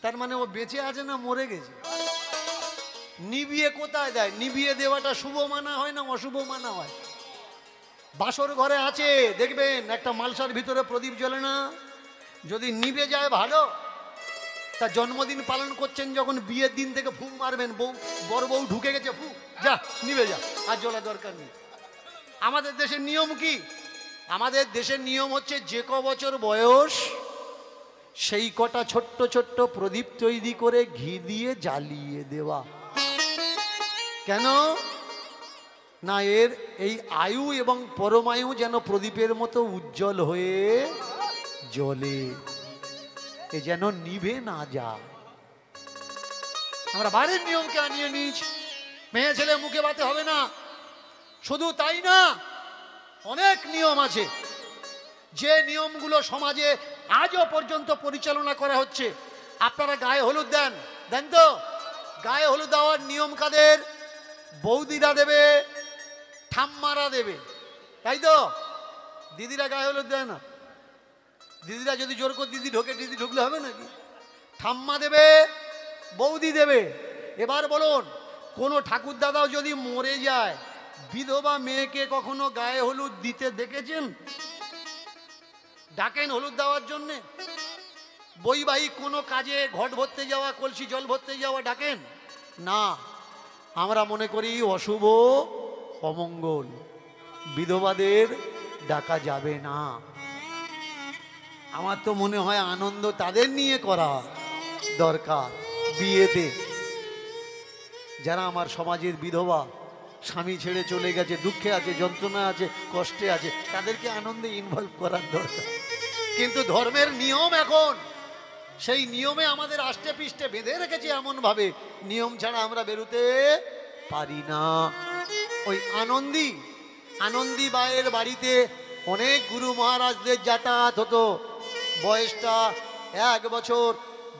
তার মানে ও বেঁচে আছে না মরে গেছে? নিভিয়ে কোথায় দেয়? নিভিয়ে দেওয়াটা শুভ মানা হয় না অশুভ মানা হয়? বাসর ঘরে আছে দেখবেন একটা মালসার ভিতরে প্রদীপ জ্বলে না, যদি নিভে যায় ভালো। তা জন্মদিন পালন করছেন যখন, বিয়ের দিন থেকে ফুঁক মারবেন, বড় বউ ঢুকে গেছে, ফুঁক যা নিভে যা, আর জ্বলা দরকার নেই। আমাদের দেশের নিয়ম কি? আমাদের দেশের নিয়ম হচ্ছে যে ক বছর বয়স সেই কটা ছোট্ট ছোট্ট প্রদীপ তৈরি করে ঘি দিয়ে জ্বালিয়ে দেওয়া। কেন না? এর এই আয়ু এবং পরমায়ু যেন প্রদীপের মতো উজ্জ্বল হয়ে জ্বলে, এ যেন নিভে না যায়। আমরা বাড়ির নিয়মকে আনিয়ে নিয়েছি। মেয়ে ছেলে মুখে ভাতে হবে না। শুধু তাই না, অনেক নিয়ম আছে যে নিয়মগুলো সমাজে আজও পর্যন্ত পরিচালনা করা হচ্ছে। আপনারা গায়ে হলুদ দেন, দেন তো? গায়ে হলুদ দেওয়ার নিয়ম কাদের? বৌদিরা দেবে, ঠাম্মারা দেবে, তাই তো? দিদিরা গায়ে হলুদ দেয় না। দিদিরা যদি জোর করে দিদি ঢোকে, দিদি ঢুকলে হবে নাকি? ঠাম্মা দেবে, বৌদি দেবে। এবার বলুন, কোনো ঠাকুর দাদাও যদি মরে যায়, বিধবা মেয়েকে কখনো গায়ে হলুদ দিতে দেখেছেন? ডাকেন হলুদ দেওয়ার জন্যে? বৈবাহিক কোনো কাজে ঘট ভরতে যাওয়া, কলসি জল ভরতে যাওয়া ডাকেন না। আমরা মনে করি অশুভ, অমঙ্গল, বিধবাদের ডাকা যাবে না। আমার তো মনে হয় আনন্দ তাদের নিয়ে করা দরকার। বিয়েতে যারা আমার সমাজের বিধবা, স্বামী ছেড়ে চলে গেছে, দুঃখে আছে, যন্ত্রণা আছে, কষ্টে আছে, তাদেরকে আনন্দে ইনভলভ করার দরকার। কিন্তু ধর্মের নিয়ম এখন, সেই নিয়মে আমাদের আষ্টে পৃষ্ঠে বেঁধে রেখেছে এমনভাবে, নিয়ম ছাড়া আমরা বেরোতে পারি না। ওই আনন্দী বায়ের বাড়িতে অনেক গুরু মহারাজদের যাতায়াত হতো। বয়সটা 1 বছর,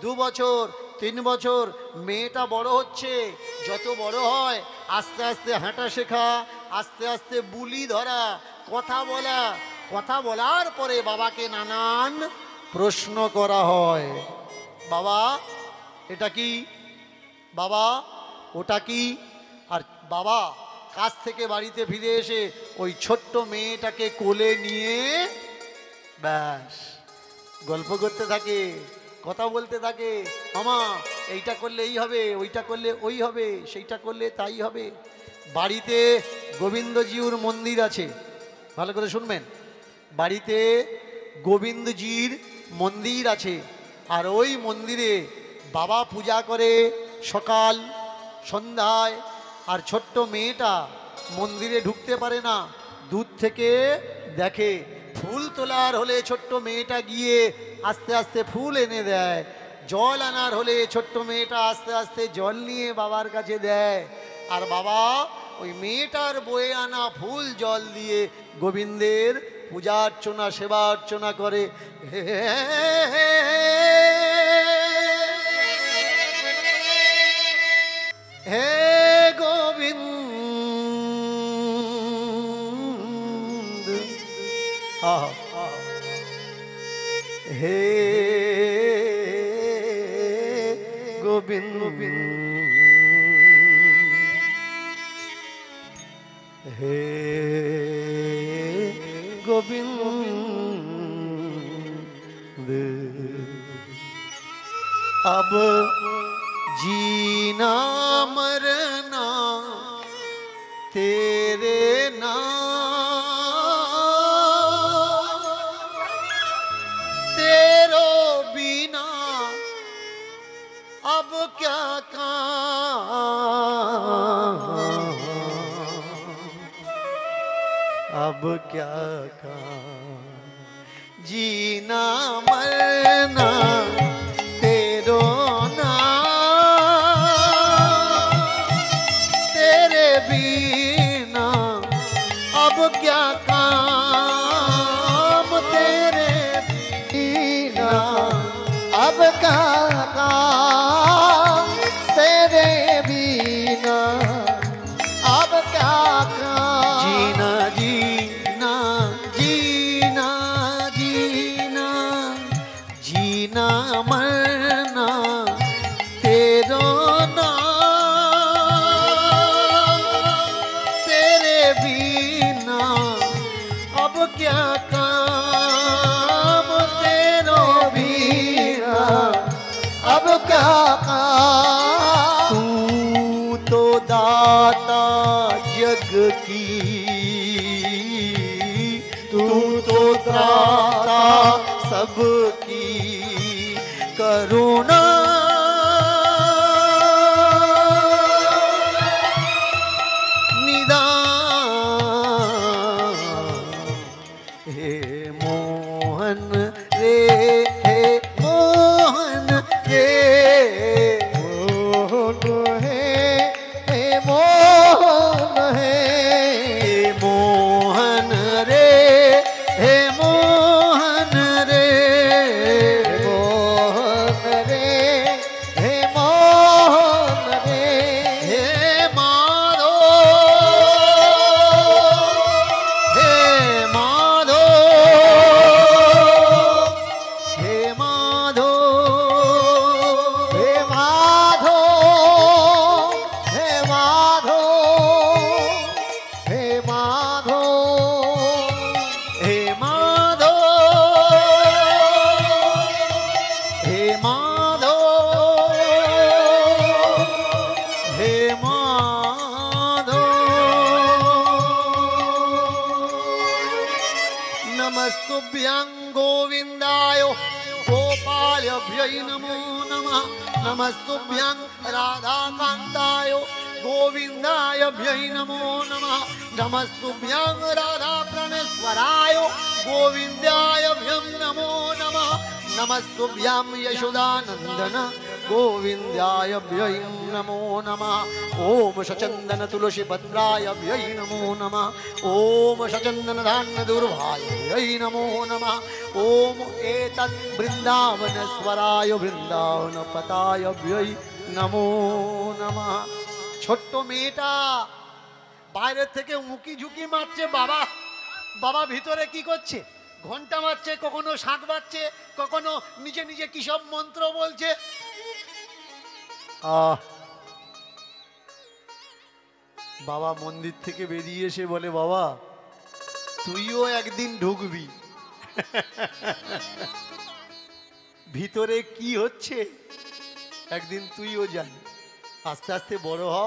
2 বছর, 3 বছর, মেয়েটা বড় হচ্ছে। যত বড় হয় আস্তে আস্তে হাঁটা শেখা, আস্তে আস্তে বুলি ধরা, কথা বলার পরে বাবাকে নানান প্রশ্ন করা হয়। বাবা এটা কি? বাবা ওটা কি? আর বাবা কাজ থেকে বাড়িতে ফিরে এসে ওই ছোট্ট মেয়েটাকে কোলে নিয়ে ব্যাস গল্প করতে থাকে, কথা বলতে থাকে। মামা এইটা করলে এই হবে, ওইটা করলে ওই হবে, সেইটা করলে তাই হবে। বাড়িতে গোবিন্দজিউর মন্দির আছে, ভালো করে শুনবেন। বাড়িতে গোবিন্দজির মন্দির আছে, আর ওই মন্দিরে বাবা পূজা করে সকাল সন্ধ্যায়। আর ছোট্ট মেয়েটা মন্দিরে ঢুকতে পারে না, দূর থেকে দেখে। ফুল তোলার হলে ছোট্ট মেয়েটা গিয়ে আস্তে আস্তে ফুল এনে দেয়, জল আনার হলে ছোট্ট মেয়েটা আস্তে আস্তে জল নিয়ে বাবার কাছে দেয়। আর বাবা ওই মেয়েটার বয়ে আনা ফুল জল দিয়ে গোবিন্দের পূজা অর্চনা, সেবা অর্চনা করে। হে গোবিন্দ, হে গোবিন্দ, হে गोविंद, अब जीना मरना तेरे नाम, तेरो बिना अब क्या काम, अब क्या काम, जीना मरना तेरो नाम, तेरे बिना अब क्या काम, तेरे बिना
अब क्या काम, तेरे बिना अब क्या काम।
जीना जीना जीना जीना जीना मरना तेरो नाम, तेरे बिना अब क्या काम, तेरो बिना
अब क्या काम।
तू तो दाता जग की, तू तो त्राता सबकी, करुणा निदान। हे मोहन रे, हे मोहन रे,
मोहन है, हे मोहन है,
हे मोहन रे, हे मोहन रे,
मोहन रे,
नमस्तुभ्यं गोविन्दाय गोपालभ्यै नमो नमः नमस्तुभ्यं राधाकान्ताय गोविन्दाय भ्यै नमो नमः नमस्तुभ्यं राधाप्रणेश्वराय गोविन्दाय भ्यं नमो नमः नमस्तुभ्यं यशोदानन्दन गोविन्दाय भ्यै नमो नमः ओम सचन्दन तुलसी पत्राय भ्यै नमो नमः ओम सचन्दन धान्य दुर्भाय भ्यै नमो नमः ओम एतत् बृन्दावनेश्वराय बृन्दावन पताय भ्यै नमो नमः। ছোট্ট মেয়েটা বাইরে থেকে উঁকি ঝুঁকি মারছে, বাবা বাবা ভিতরে কি করছে? ঘন্টা মারছে, কখনো শাঁখ বাজছে, কখনো নিজে নিজে কি সব মন্ত্র বলছে। বাবা মন্দির থেকে বেরিয়ে এসে বলে, বাবা তুইও একদিন ঢুকবি, ভিতরে কি হচ্ছে একদিন তুইও জানি, আস্তে আস্তে বড় হ,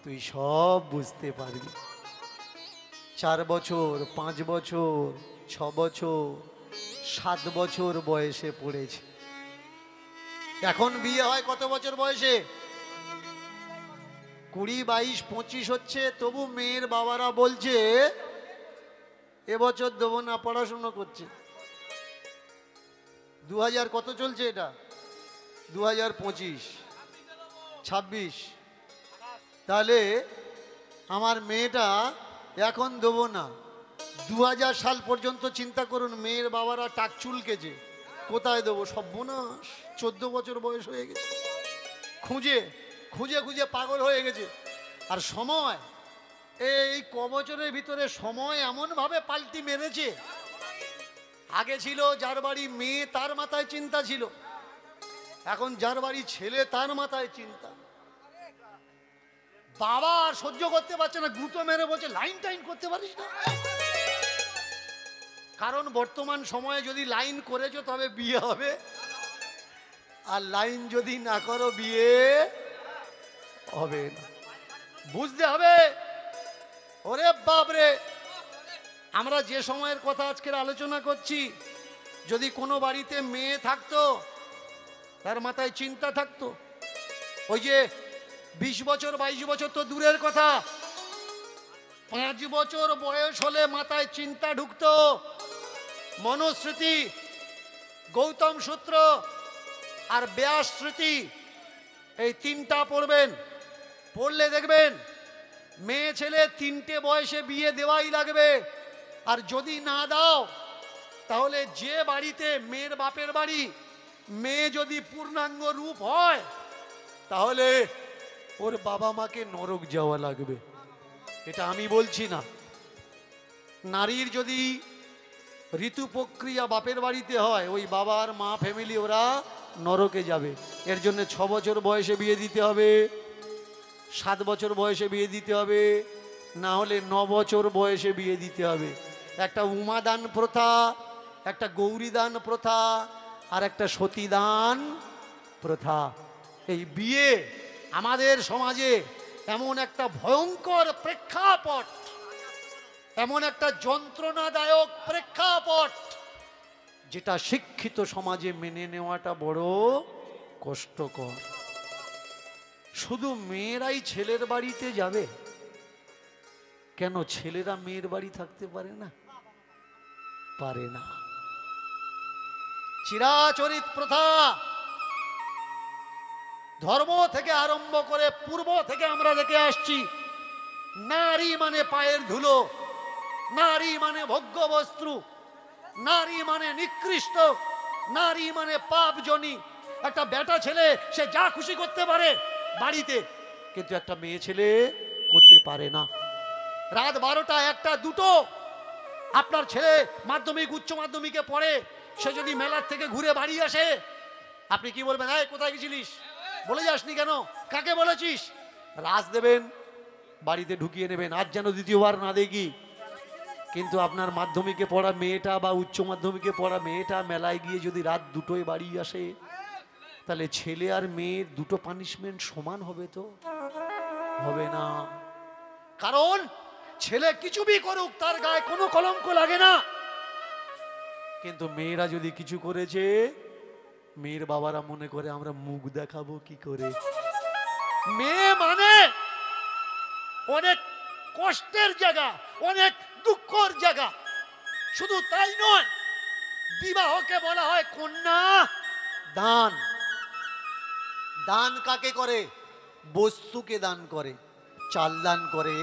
তুই সব বুঝতে পারবি। 4 বছর 5 বছর 6 বছর 7 বছর বয়সে পড়েছে। এখন বিয়ে হয় কত বছর বয়সে? 20, 22, 25 হচ্ছে, তবু মেয়ের বাবারা বলছে এবছর দেবো না, পড়াশোনা করছে। 2000 কত চলছে এটা? 2025, 26, তাহলে আমার মেয়েটা এখন দেবো না। 2000 সাল পর্যন্ত চিন্তা করুন, মেয়ের বাবারা টাক চুলকেছে, কোথায় দেবো? সর্বনাশ, 14 বছর বয়স হয়ে গেছে, খুঁজে খুঁজে খুঁজে পাগল হয়ে গেছে। আর সময়, এই ক বছরের ভিতরে সময় এমনভাবে পাল্টি মেরেছে। আগে ছিল যার বাড়ি মেয়ে তার মাথায় চিন্তা ছিল, এখন যার বাড়ি ছেলে তার মাথায় চিন্তা। বাবা আর সহ্য করতে পারছে না, গুঁতো মেরে বলছে লাইন টাইন করতে পারিস না। কারণ বর্তমান সময়ে যদি লাইন করেছো তবে বিয়ে হবে, আর লাইন যদি না করো বিয়ে হবে না। বুঝতে হবে। ওরে বাপরে, আমরা যে সময়ের কথা আজকের আলোচনা করছি, যদি কোনো বাড়িতে মেয়ে থাকতো তার মাথায় চিন্তা থাকতো। ওই যে 20 বছর 22 বছর তো দূরের কথা, 5 বছর বয়স হলে মাথায় চিন্তা ঢুকতো। মনুস্মৃতি, গৌতম সূত্র আর ব্যাস স্মৃতি, এই 3টা পড়বেন। পড়লে দেখবেন মেয়ে ছেলে 3টে বয়সে বিয়ে দেওয়াই লাগবে। আর যদি না দাও তাহলে যে বাড়িতে, মেয়ের বাপের বাড়ি, মেয়ে যদি পূর্ণাঙ্গ রূপ হয় তাহলে ওর বাবা মাকে নরক যাওয়া লাগবে। এটা আমি বলছি না। নারীর যদি ঋতু প্রক্রিয়া বাপের বাড়িতে হয়, ওই বাবা আর মা ফ্যামিলি ওরা নরকে যাবে। এর জন্য 6 বছর বয়সে বিয়ে দিতে হবে, 7 বছর বয়সে বিয়ে দিতে হবে, না হলে 9 বছর বয়সে বিয়ে দিতে হবে। একটা উমাদান প্রথা, একটা গৌরীদান প্রথা, আর একটা সতীদান প্রথা। এই বিয়ে আমাদের সমাজে এমন একটা ভয়ঙ্কর প্রেক্ষাপট, এমন একটা যন্ত্রণাদায়ক প্রেক্ষাপট, যেটা শিক্ষিত সমাজে মেনে নেওয়াটা বড় কষ্টকর। শুধু মেয়েরাই ছেলের বাড়িতে যাবে কেন? ছেলেরা মেয়ের বাড়ি থাকতে পারে না? পারে না। চিরাচরিত প্রথা, ধর্ম থেকে আরম্ভ করে পূর্ব থেকে আমরা দেখে আসছি, নারী মানে পায়ের ধুলো, নারী মানে ভোগ্য বস্ত্র, নারী মানে নিকৃষ্ট, নারী মানে পাপজনী। একটা বেটা ছেলে সে যা খুশি করতে পারে বাড়িতে, কিন্তু একটা মেয়ে ছেলে করতে পারে না। রাত 12টা 1টা 2টো আপনার ছেলে মাধ্যমিক উচ্চ মাধ্যমিকে পড়ে, সে যদি মেলার থেকে ঘুরে বাড়ি আসে, আপনি কি বলবেন? এই কোথায় গেছিলিস? বলে যাসনি কেন? কাকে বলেছিস? রাজ দেবেন, বাড়িতে ঢুকিয়ে নেবেন, আজ যেন দ্বিতীয়বার না দেখি। কিন্তু আপনার মাধ্যমিকে পড়া মেয়েটা বা উচ্চ মাধ্যমিকে পড়া মেয়েটা মেলায় গিয়ে যদি রাত 2টোয় বাড়ি আসে, তাহলে ছেলে আর মেয়ের দুটো পানিশমেন্ট সমান হবে? তো হবে না। কারণ ছেলে কিছু বি করুক, তার গায়ে কোনো কলঙ্ক লাগে না। কিন্তু মেয়েরা যদি কিছু করেছে, মেয়ের বাবারা মনে করে আমরা মুখ দেখাবো কি করে। মেয়ে মানে অনেক কষ্টের জায়গা, অনেক দুঃখের জায়গা। শুধু তাই নয়, বিবাহকে বলা হয় কন্যা দান। দান কাকে করে? বস্তুকে দান করে। চাল দান করে,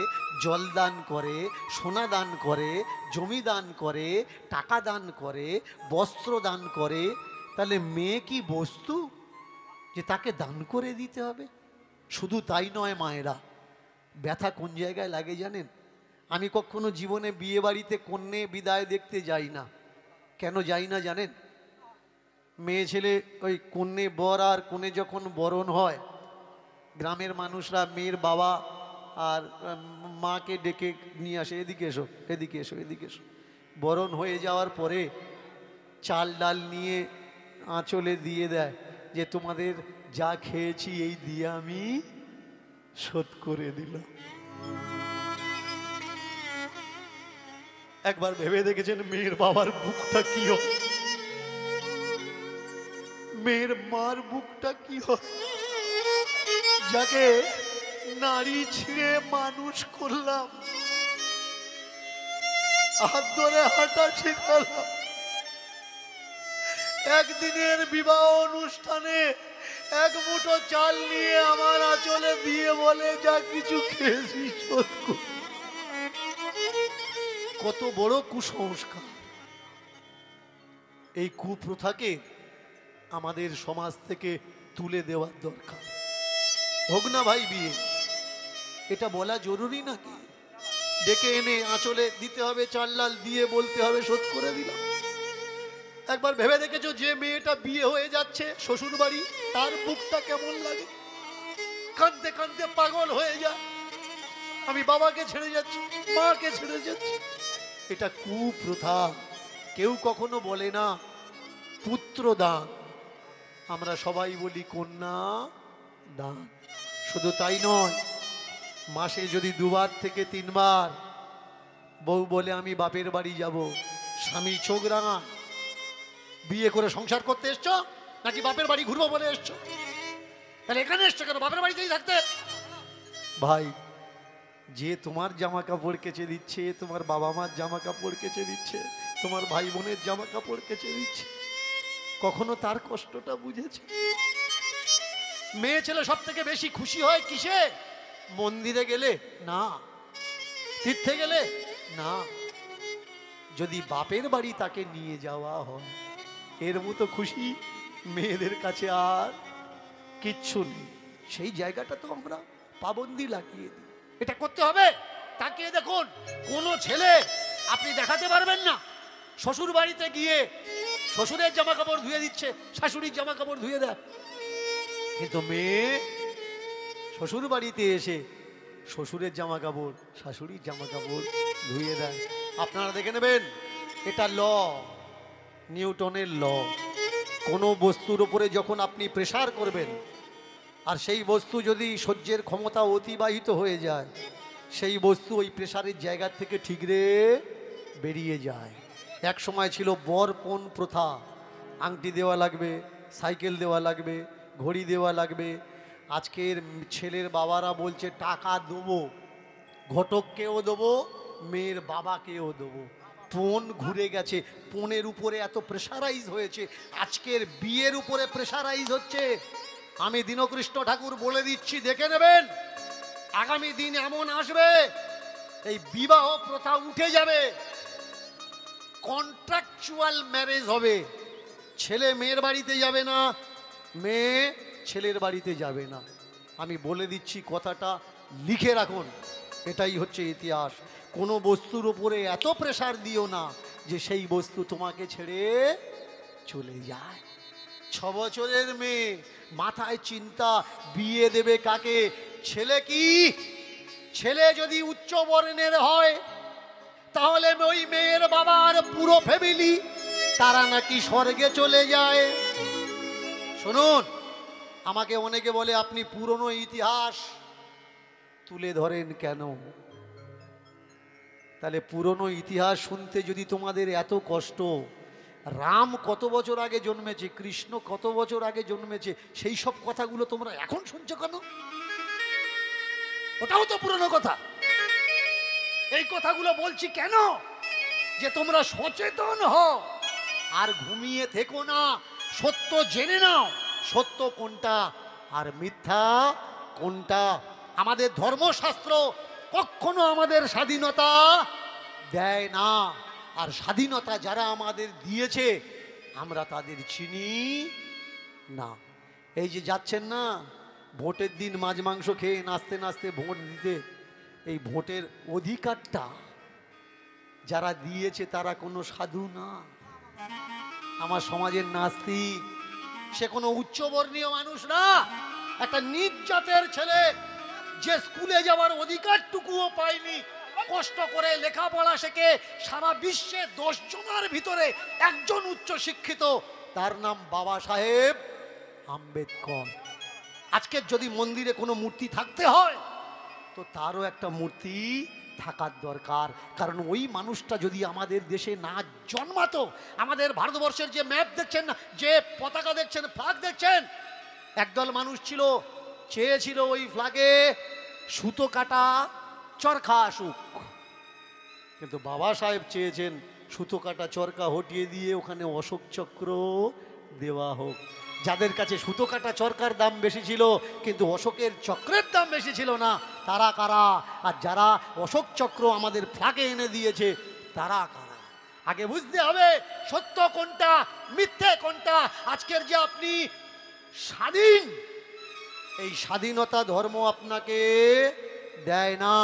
জল দান করে, সোনা দান করে, জমি দান করে, টাকা দান করে, বস্ত্র দান করে। তাহলে মেয়ে কি বস্তু যে তাকে দান করে দিতে হবে? শুধু তাই নয় মায়েরা, ব্যথা কোন জায়গায় লাগে জানেন? আমি কখনো জীবনে বিয়ে বাড়িতে কন্যে বিদায় দেখতে যাই না। কেন যাই না জানেন? মেয়ে ছেলে ওই কন্যে বর আর কনে যখন বরণ হয়, গ্রামের মানুষরা মেয়ের বাবা আর মাকে ডেকে নিয়ে আসে, এদিকে এসো, এদিকে এসো, এদিকে এসো। বরণ হয়ে যাওয়ার পরে চাল ডাল নিয়ে আঁচলে দিয়ে দেয় যে তোমাদের যা খেয়েছি এই দিয়ে আমি শোধ করে দিলাম। একবার ভেবে দেখেছেন মেয়ের বাবার বুকটা কি হয়? মেয়ের মার বুকটা কি হয়? যাকে নারী ছিঁড়ে মানুষ করলাম, হাত ধরে হাঁটা শেখালাম, একদিনের বিবাহ অনুষ্ঠানে এক মুঠো চাল নিয়ে আমার আঁচলে দিয়ে বলে যা কিছু খেয়েছি শোধ কর। কত বড় কুসংস্কার! এই কুপ্রথাকে আমাদের সমাজ থেকে তুলে দেওয়ার দরকার। হোক না ভাই বিয়ে, এটা বলা জরুরি নাকি? ডেকে এনে আঁচলে দিতে হবে, চাল ডাল দিয়ে বলতে হবে শোধ করে দিলাম। একবার ভেবে দেখেছো যে মেয়েটা বিয়ে হয়ে যাচ্ছে শ্বশুর বাড়ি, তার বুকটা কেমন লাগে? কাঁদতে কাঁদতে পাগল হয়ে যায়, আমি বাবাকে ছেড়ে যাচ্ছি, মাকে ছেড়ে যাচ্ছি। এটা কুপ্রথা। কেউ কখনো বলে না পুত্র দান, আমরা সবাই বলি কন্যা দান। শুধু তাই নয়, মাসে যদি 2 বার থেকে 3 বার বউ বলে আমি বাপের বাড়ি যাব, স্বামী চোখ রাঙা, বিয়ে করে সংসার করতে এসছো নাকি বাপের বাড়ি ঘুরবো বলে এসছো? তাহলে এখানে এসছো কেন? বাপের বাড়িতেই থাকতে। ভাই, যে তোমার জামা কাপড় কেচে দিচ্ছে, তোমার বাবা মার জামা কাপড় কেচে দিচ্ছে, তোমার ভাই বোনের জামা কাপড় কেচে দিচ্ছে, কখনো তার কষ্টটা বুঝেছে? মেয়ে ছেলে সব থেকে বেশি খুশি হয় কিসে? মন্দিরে গেলে না, তীর্থে গেলে না, যদি বাপের বাড়ি তাকে নিয়ে যাওয়া হয়। এর মতো খুশি মেয়েদের কাছে আর কিচ্ছু নেই। সেই জায়গাটা তো আমরা পাবন্দি লাগিয়ে দিই। এটা করতে হবে। তাকিয়ে দেখুন, কোনো ছেলে আপনি দেখাতে পারবেন না শ্বশুর বাড়িতে গিয়ে শ্বশুরের জামা কাপড় ধুয়ে দিচ্ছে, শাশুড়ির জামা কাপড় ধুয়ে দেয়। কিন্তু মেয়ে শ্বশুর বাড়িতে এসে শ্বশুরের জামা কাপড়, শাশুড়ির জামা কাপড় ধুয়ে দেয়। আপনারা দেখে নেবেন, এটা ল, নিউটনের ল। কোনো বস্তুর উপরে যখন আপনি প্রেসার করবেন আর সেই বস্তু যদি সহ্যের ক্ষমতা অতিবাহিত হয়ে যায়, সেই বস্তু ওই প্রেসারের জায়গা থেকে ঠিকরে বেরিয়ে যায়। এক সময় ছিল বরপণ প্রথা, আংটি দেওয়া লাগবে, সাইকেল দেওয়া লাগবে, ঘড়ি দেওয়া লাগবে। আজকের ছেলের বাবারা বলছে টাকা দেবো, ঘটককেও দেবো, মেয়ের বাবাকেও দেবো। পণ ঘুরে গেছে, পণের উপরে এত প্রেসারাইজ হয়েছে, আজকের বিয়ের উপরে প্রেসারাইজ হচ্ছে। আমি দীনকৃষ্ণ ঠাকুর বলে দিচ্ছি, দেখে নেবেন, আগামী দিন এমন আসবে এই বিবাহ প্রথা উঠে যাবে, কন্ট্রাকচুয়াল ম্যারেজ হবে। ছেলে মেয়ের বাড়িতে যাবে না, মেয়ে ছেলের বাড়িতে যাবে না। আমি বলে দিচ্ছি, কথাটা লিখে রাখুন, এটাই হচ্ছে ইতিহাস। কোনো বস্তুর উপরে এত প্রেসার দিও না যে সেই বস্তু তোমাকে ছেড়ে চলে যায়। 6 বছরের মেয়ে, মাথায় চিন্তা, বিয়ে দেবে কাকে? ছেলে কি? ছেলে যদি উচ্চ বর্ণের হয় তাহলে ওই মেয়ের বাবার পুরো ফ্যামিলি তারা নাকি স্বর্গে চলে যায়। শুনুন, আমাকে অনেকে বলে আপনি পুরনো ইতিহাস তুলে ধরেন কেন? তাহলে পুরনো ইতিহাস শুনতে যদি তোমাদের এত কষ্ট, রাম কত বছর আগে জন্মেছে, কৃষ্ণ কত বছর আগে জন্মেছে, সেই সব কথাগুলো তোমরা এখন শুনছো কেন? ওটাও তো পুরনো কথা। এই কথাগুলো বলছি কেন? যে তোমরা সচেতন হও আর ঘুমিয়ে থেকো না, সত্য জেনে নাও সত্য কোনটা আর মিথ্যা কোনটা। আমাদের ধর্মশাস্ত্র কখনো আমাদের স্বাধীনতা দেয় না, আর স্বাধীনতা যারা আমাদের দিয়েছে আমরা তাদের চিনি না। এই যে যাচ্ছেন না ভোটের দিন মাছ মাংস খেয়ে নাচতে নাচতে ভোট দিতে, এই ভোটের অধিকারটা যারা দিয়েছে তারা কোনো সাধু না। আমার সমাজের নাস্তিক, সে কোনো উচ্চবর্ণীয় মানুষ না, একটা নিজ জাতের ছেলে যে স্কুলে যাওয়ার অধিকারটুকুও পায়নি, কষ্ট করে লেখাপড়া শেখে সারা বিশ্বে 10 জনের ভিতরে একজন উচ্চ শিক্ষিত, তার নাম বাবা সাহেব আম্বেদকর। আজকে যদি মন্দিরে কোনো মূর্তি থাকতে হয় তো তারও একটা মূর্তি থাকার দরকার, কারণ ওই মানুষটা যদি আমাদের দেশে না জন্মাতো, আমাদের ভারতবর্ষের যে ম্যাপ দেখছেন না, যে পতাকা দেখছেন, ফ্ল্যাগ দেখছেন, একদল মানুষ ছিল চেয়েছিল ওই ফ্ল্যাগে সুতো কাটা চরখা আসুক, কিন্তু বাবা সাহেব চেয়েছেন সুতো কাটা চরকা হটিয়ে দিয়ে ওখানে অশোক চক্র দেওয়া হোক। যাদের কাছে সুতো কাটা চরকার দাম বেশি ছিল কিন্তু অশোকের চক্রের দাম বেশি ছিল না, তারা কারা? আর যারা অশোক চক্র আমাদের ফ্ল্যাগে এনে দিয়েছে তারা কারা? আগে বুঝতে হবে সত্য কোনটা মিথ্যে কোনটা। আজকের যে আপনি স্বাধীন, এই স্বাধীনতা ধর্ম আপনাকে দেয় না।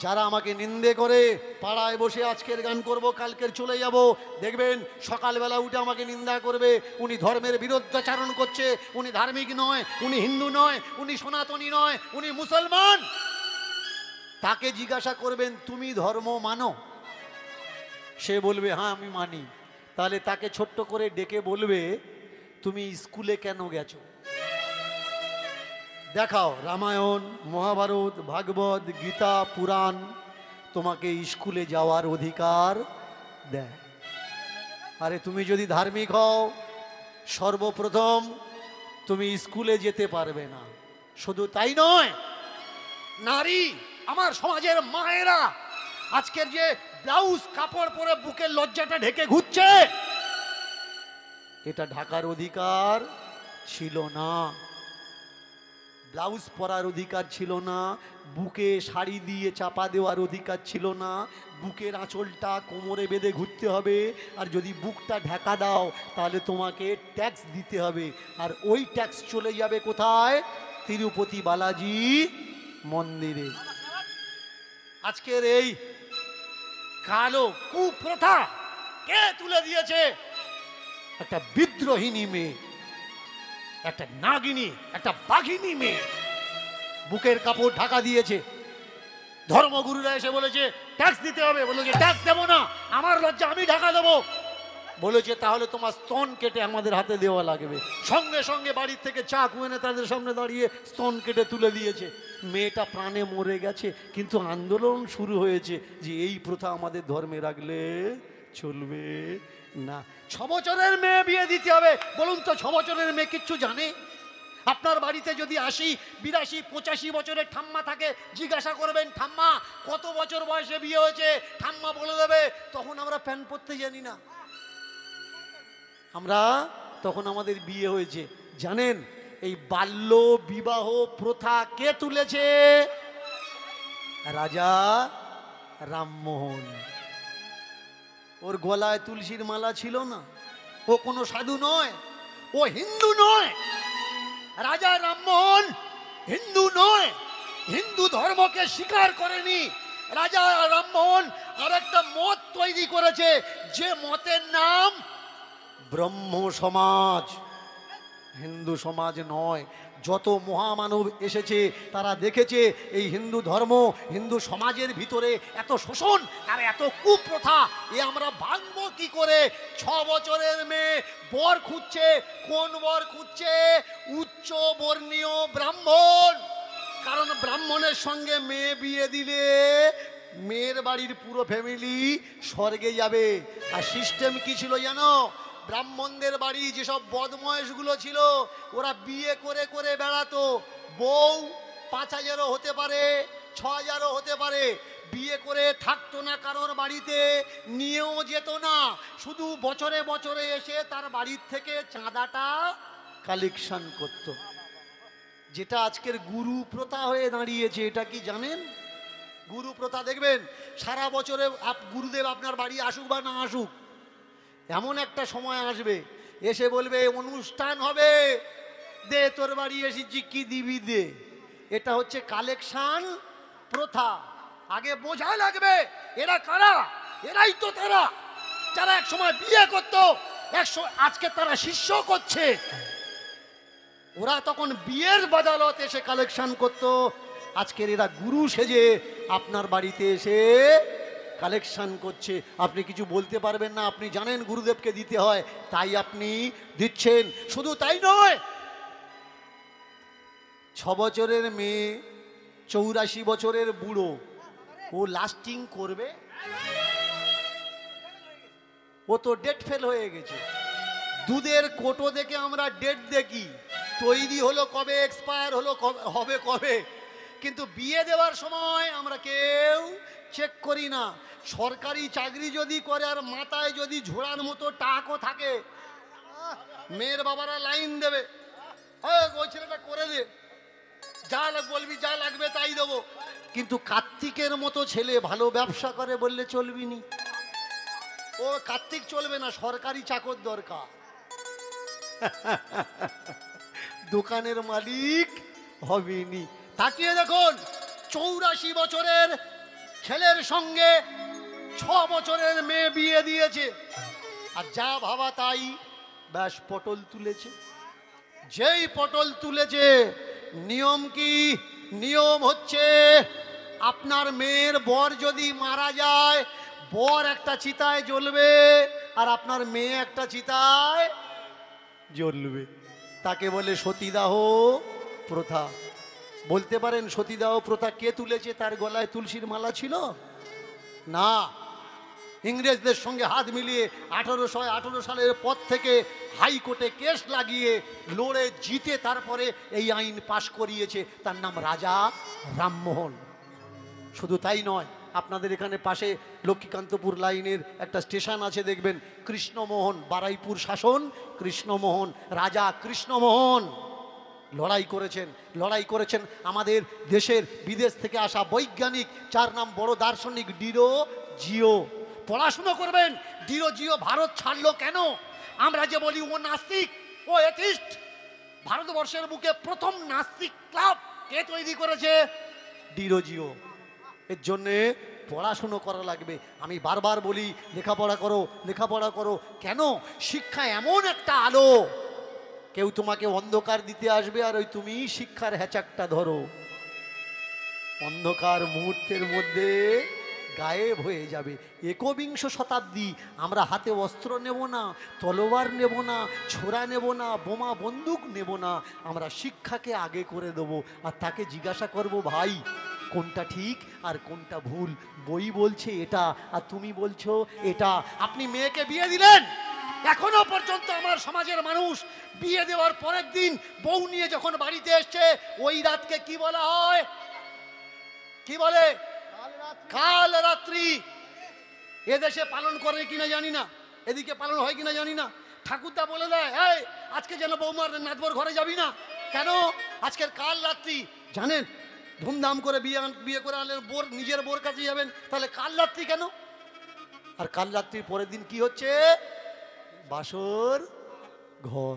যারা আমাকে নিন্দে করে পাড়ায় বসে আজকের গান করব কালকের চলে যাব, দেখবেন সকালবেলা উঠে আমাকে নিন্দা করবে, উনি ধর্মের বিরুদ্ধাচারণ করছে, উনি ধার্মিক নয়, উনি হিন্দু নয়, উনি সনাতনী নয়, উনি মুসলমান। তাকে জিজ্ঞাসা করবেন তুমি ধর্ম মানো? সে বলবে হ্যাঁ আমি মানি। তাহলে তাকে ছোট্ট করে ডেকে বলবে তুমি স্কুলে কেন গেছো? দেখাও রামায়ণ, মহাভারত, ভাগবত, গীতা, পুরাণ তোমাকে স্কুলে যাওয়ার অধিকার দেয়। আরে তুমি যদি ধার্মিক হও, সর্বপ্রথম তুমি স্কুলে যেতে পারবে না। শুধু তাই নয়, নারী, আমার সমাজের মায়েরা আজকের যে ব্লাউজ কাপড় পরে বুকের লজ্জাটা ঢেকে ঘুরছে, এটা ঢাকার অধিকার ছিল না। ব্লাউজ পরার অধিকার ছিল না, বুকে শাড়ি দিয়ে চাপা দেওয়ার অধিকার ছিল না, বুকের আঁচলটা কোমরে বেঁধে ঘুরতে হবে, আর যদি বুকটা ঢাকা দাও তাহলে তোমাকে ট্যাক্স দিতে হবে, আর ওই ট্যাক্স চলে যাবে কোথায়? তিরুপতি বালাজি মন্দিরে। আজকের এই কালো কুপ্রথা কে তুলে দিয়েছে? একটা বিদ্রোহিনী মেয়ে, একটা নাগিনী, একটা বাঘিনী মেয়ে বুকের কাপড় ঢাকা দিয়েছে। ধর্মগুরুরা এসে বলেছে ট্যাক্স দিতে হবে, বলেছে ট্যাক্স দেবো না, আমার লজ্জা, আমি ঢাকা দেবো। বলেছে তাহলে তোমার স্তন কেটে আমাদের হাতে দেওয়া লাগবে। সঙ্গে সঙ্গে বাড়ির থেকে চাকু এনে তাদের সামনে দাঁড়িয়ে স্তন কেটে তুলে দিয়েছে। মেয়েটা প্রাণে মরে গেছে, কিন্তু আন্দোলন শুরু হয়েছে যে এই প্রথা আমাদের ধর্মে রাখলে চলবে না। 6 বছরের মেয়ে বিয়ে দিতে হবে। বলুন তো 6 বছরের মেয়ে কিচ্ছু জানে? আপনার বাড়িতে যদি 80, 82, 85 বছরের ঠাম্মা থাকে, জিজ্ঞাসা করবেন ঠাম্মা কত বছর বয়সে বিয়ে হয়েছে, ঠাম্মা বলে দেবে তখন আমরা প্যান্ট পরতে জানি না, আমরা তখন আমাদের বিয়ে হয়েছে। জানেন এই বাল্য বিবাহ প্রথা কে তুলেছে? রাজা রামমোহন। ওর গলায় তুলসীর মালা ছিল না, ও কোনো সাধু নয়, ও হিন্দু নয়। রাজা রামমোহন হিন্দু নয়, হিন্দু ধর্মকে স্বীকার করেনি। রাজা রামমোহন আর একটা মত তৈরি করেছে, যে মতের নাম ব্রহ্ম সমাজ, হিন্দু সমাজ নয়। যত মহামানব এসেছে তারা দেখেছে এই হিন্দু ধর্ম, হিন্দু সমাজের ভিতরে এত শোষণ আর এত কুপ্রথা, এ আমরা ভাঙবো কি করে? 6 বছরের মেয়ে বর খুঁজছে, কোন বর খুঁজছে? উচ্চ বর্ণীয় ব্রাহ্মণ। কারণ ব্রাহ্মণের সঙ্গে মেয়ে বিয়ে দিলে মেয়ের বাড়ির পুরো ফ্যামিলি স্বর্গে যাবে। আর সিস্টেম কি ছিল জানো? ব্রাহ্মণদের বাড়ি যেসব বদময়েশগুলো ছিল, ওরা বিয়ে করে করে বেড়াতো। বউ 5,000ও হতে পারে, 6,000ও হতে পারে। বিয়ে করে থাকতো না কারোর বাড়িতে, নিয়েও যেত না, শুধু বছরে বছরে এসে তার বাড়ির থেকে চাঁদাটা কালেকশন করত। যেটা আজকের গুরু প্রথা হয়ে দাঁড়িয়েছে, এটা কি জানেন? গুরু প্রথা দেখবেন সারা বছরে গুরুদেব আপনার বাড়ি আসুক বা না আসুক, এমন একটা সময় আসবে এসে বলবে অনুষ্ঠান হবে, দে তোর বাড়ি এসেছি কি দিবি দে। এটা হচ্ছে কালেকশন প্রথা। আগে বোঝা লাগবে এরা কারা। এরাই তো তারা যারা এক সময় বিয়ে করতো, আজকে তারা শিষ্য করছে। ওরা তখন বিয়ের বদলত এসে কালেকশন করতো, আজকের এরা গুরু সেজে আপনার বাড়িতে এসে কালেকশন করছে। আপনি কিছু বলতে পারবেন না, আপনি জানেন গুরুদেবকে দিতে হয়, তাই আপনি দিচ্ছেন। শুধু তাই নয়, 6 বছরের মেয়ে 84 বছরের বুড়ো, ও লাস্টিং করবে? ও তো ডেট ফেল হয়ে গেছে। দুধের কোটো দেখে আমরা ডেট দেখি, তৈরি হলো কবে, এক্সপায়ার হলো হবে কবে, কিন্তু বিয়ে দেওয়ার সময় আমরা কেউ চেক করি না। সরকারি চাকরি যদি করে আর মাথায় যদি ঝোড়ার মতো টাকও থাকে, মেয়ের বাবারা লাইন দেবে, ওই ছেলেটা করে দে, যা বলবি যা লাগবে তাই দেবো। কিন্তু কার্তিকের মতো ছেলে ভালো ব্যবসা করে বললে চলবি নি। ও কার্তিক চলবে না, সরকারি চাকর দরকার। দোকানের মালিক হবেনি। তাকিয়ে দেখুন, 84 বছরের ছেলের সঙ্গে 6 বছরের মেয়ে বিয়ে দিয়েছে, আর যা ভাবা তাই, ব্যাস পটল তুলেছে। যেই পটল তুলেছে, নিয়ম কি? নিয়ম হচ্ছে আপনার মেয়ের বর যদি মারা যায়, বর একটা চিতায় জ্বলবে আর আপনার মেয়ে একটা চিতায় জ্বলবে। তাকে বলে সতীদাহ প্রথা। বলতে পারেন সতীদাহ প্রথা কে তুলেছে? তার গলায় তুলসীর মালা ছিল না। ইংরেজদের সঙ্গে হাত মিলিয়ে 1818 সালের পর থেকে হাইকোর্টে কেস লাগিয়ে লড়ে জিতে তারপরে এই আইন পাশ করিয়েছে। তার নাম রাজা রামমোহন। শুধু তাই নয়, আপনাদের এখানে পাশে লক্ষ্মীকান্তপুর লাইনের একটা স্টেশন আছে, দেখবেন কৃষ্ণমোহন, বারাইপুর শাসন কৃষ্ণমোহন, রাজা কৃষ্ণমোহন লড়াই করেছেন আমাদের দেশের বিদেশ থেকে আসা বৈজ্ঞানিক, 4 নাম বড় দার্শনিক ডিরো জিও। পড়াশুনো করবেন, ডিরো জিও ভারত ছাড়লো কেন? আমরা যে বলি ও নাস্তিক, ও এথিস্ট, ভারতবর্ষের বুকে প্রথম নাস্তিক ক্লাব কে তৈরি করেছে? ডিরো জিও। এর জন্যে পড়াশুনো করা লাগবে। আমি বারবার বলি লেখাপড়া করো, লেখাপড়া করো। কেন? শিক্ষা এমন একটা আলো, কেউ তোমাকে অন্ধকার দিতে আসবে আর ওই তুমি শিক্ষার হ্যাচাকটা ধরো, অন্ধকার মুহূর্তের মধ্যে গায়েব হয়ে যাবে। 21 শতাব্দী, আমরা হাতে অস্ত্র নেব না, তলোয়ার নেব না, ছোরা নেব না, বোমা বন্দুক নেব না, আমরা শিক্ষাকে আগে করে দেবো। আর তাকে জিজ্ঞাসা করব, ভাই কোনটা ঠিক আর কোনটা ভুল? বই বলছে এটা আর তুমি বলছো এটা। আপনি মেয়েকে বিয়ে দিলেন, এখনো পর্যন্ত আমার সমাজের মানুষ বিয়ে দেওয়ার পরের দিন বউ নিয়ে যখন বাড়িতে এসছে, ওই রাতকে কি বলা হয়? কি বলে? কাল রাত্রি। এদেশে পালন করে কিনা জানি না, এদিকে পালন হয় কিনা জানি না। ঠাকুরদা বলে দেয়, এই আজকে যেন বৌমার নাতবর ঘরে যাবি না। কেন? আজকের কাল রাত্রি। জানেন, ধুমধাম করে বিয়ে করে আনলেন, বোর নিজের বোর কাছে যাবেন, তাহলে কাল রাত্রি কেন? আর কাল রাত্রির পরের দিন কি হচ্ছে? বাসর ঘর।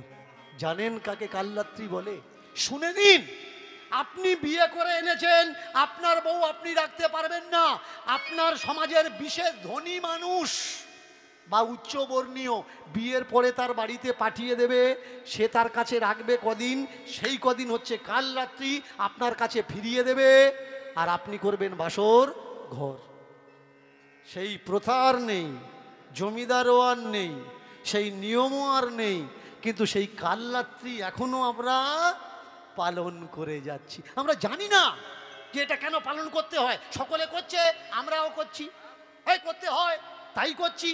জানেন কাকে কাল রাত্রি বলে? শুনে নিন। আপনি বিয়ে করে এনেছেন, আপনার বউ আপনি রাখতে পারবেন না। আপনার সমাজের বিশেষ ধনী মানুষ বা উচ্চবর্ণীয় বিয়ের পরে তার বাড়িতে পাঠিয়ে দেবে, সে তার কাছে রাখবে কদিন, সেই কদিন হচ্ছে কাল রাত্রি, আপনার কাছে ফিরিয়ে দেবে, আর আপনি করবেন বাসর ঘর। সেই প্রথা আর নেই, জমিদারও আর নেই, সেই নিয়মও আর নেই, কিন্তু সেই কাল রাত্রি এখনো আমরা পালন করে যাচ্ছি। আমরা জানি না যে এটা কেন পালন করতে হয়। সকলে করছে, আমরাও করছি, এই করতে হয় তাই করছি।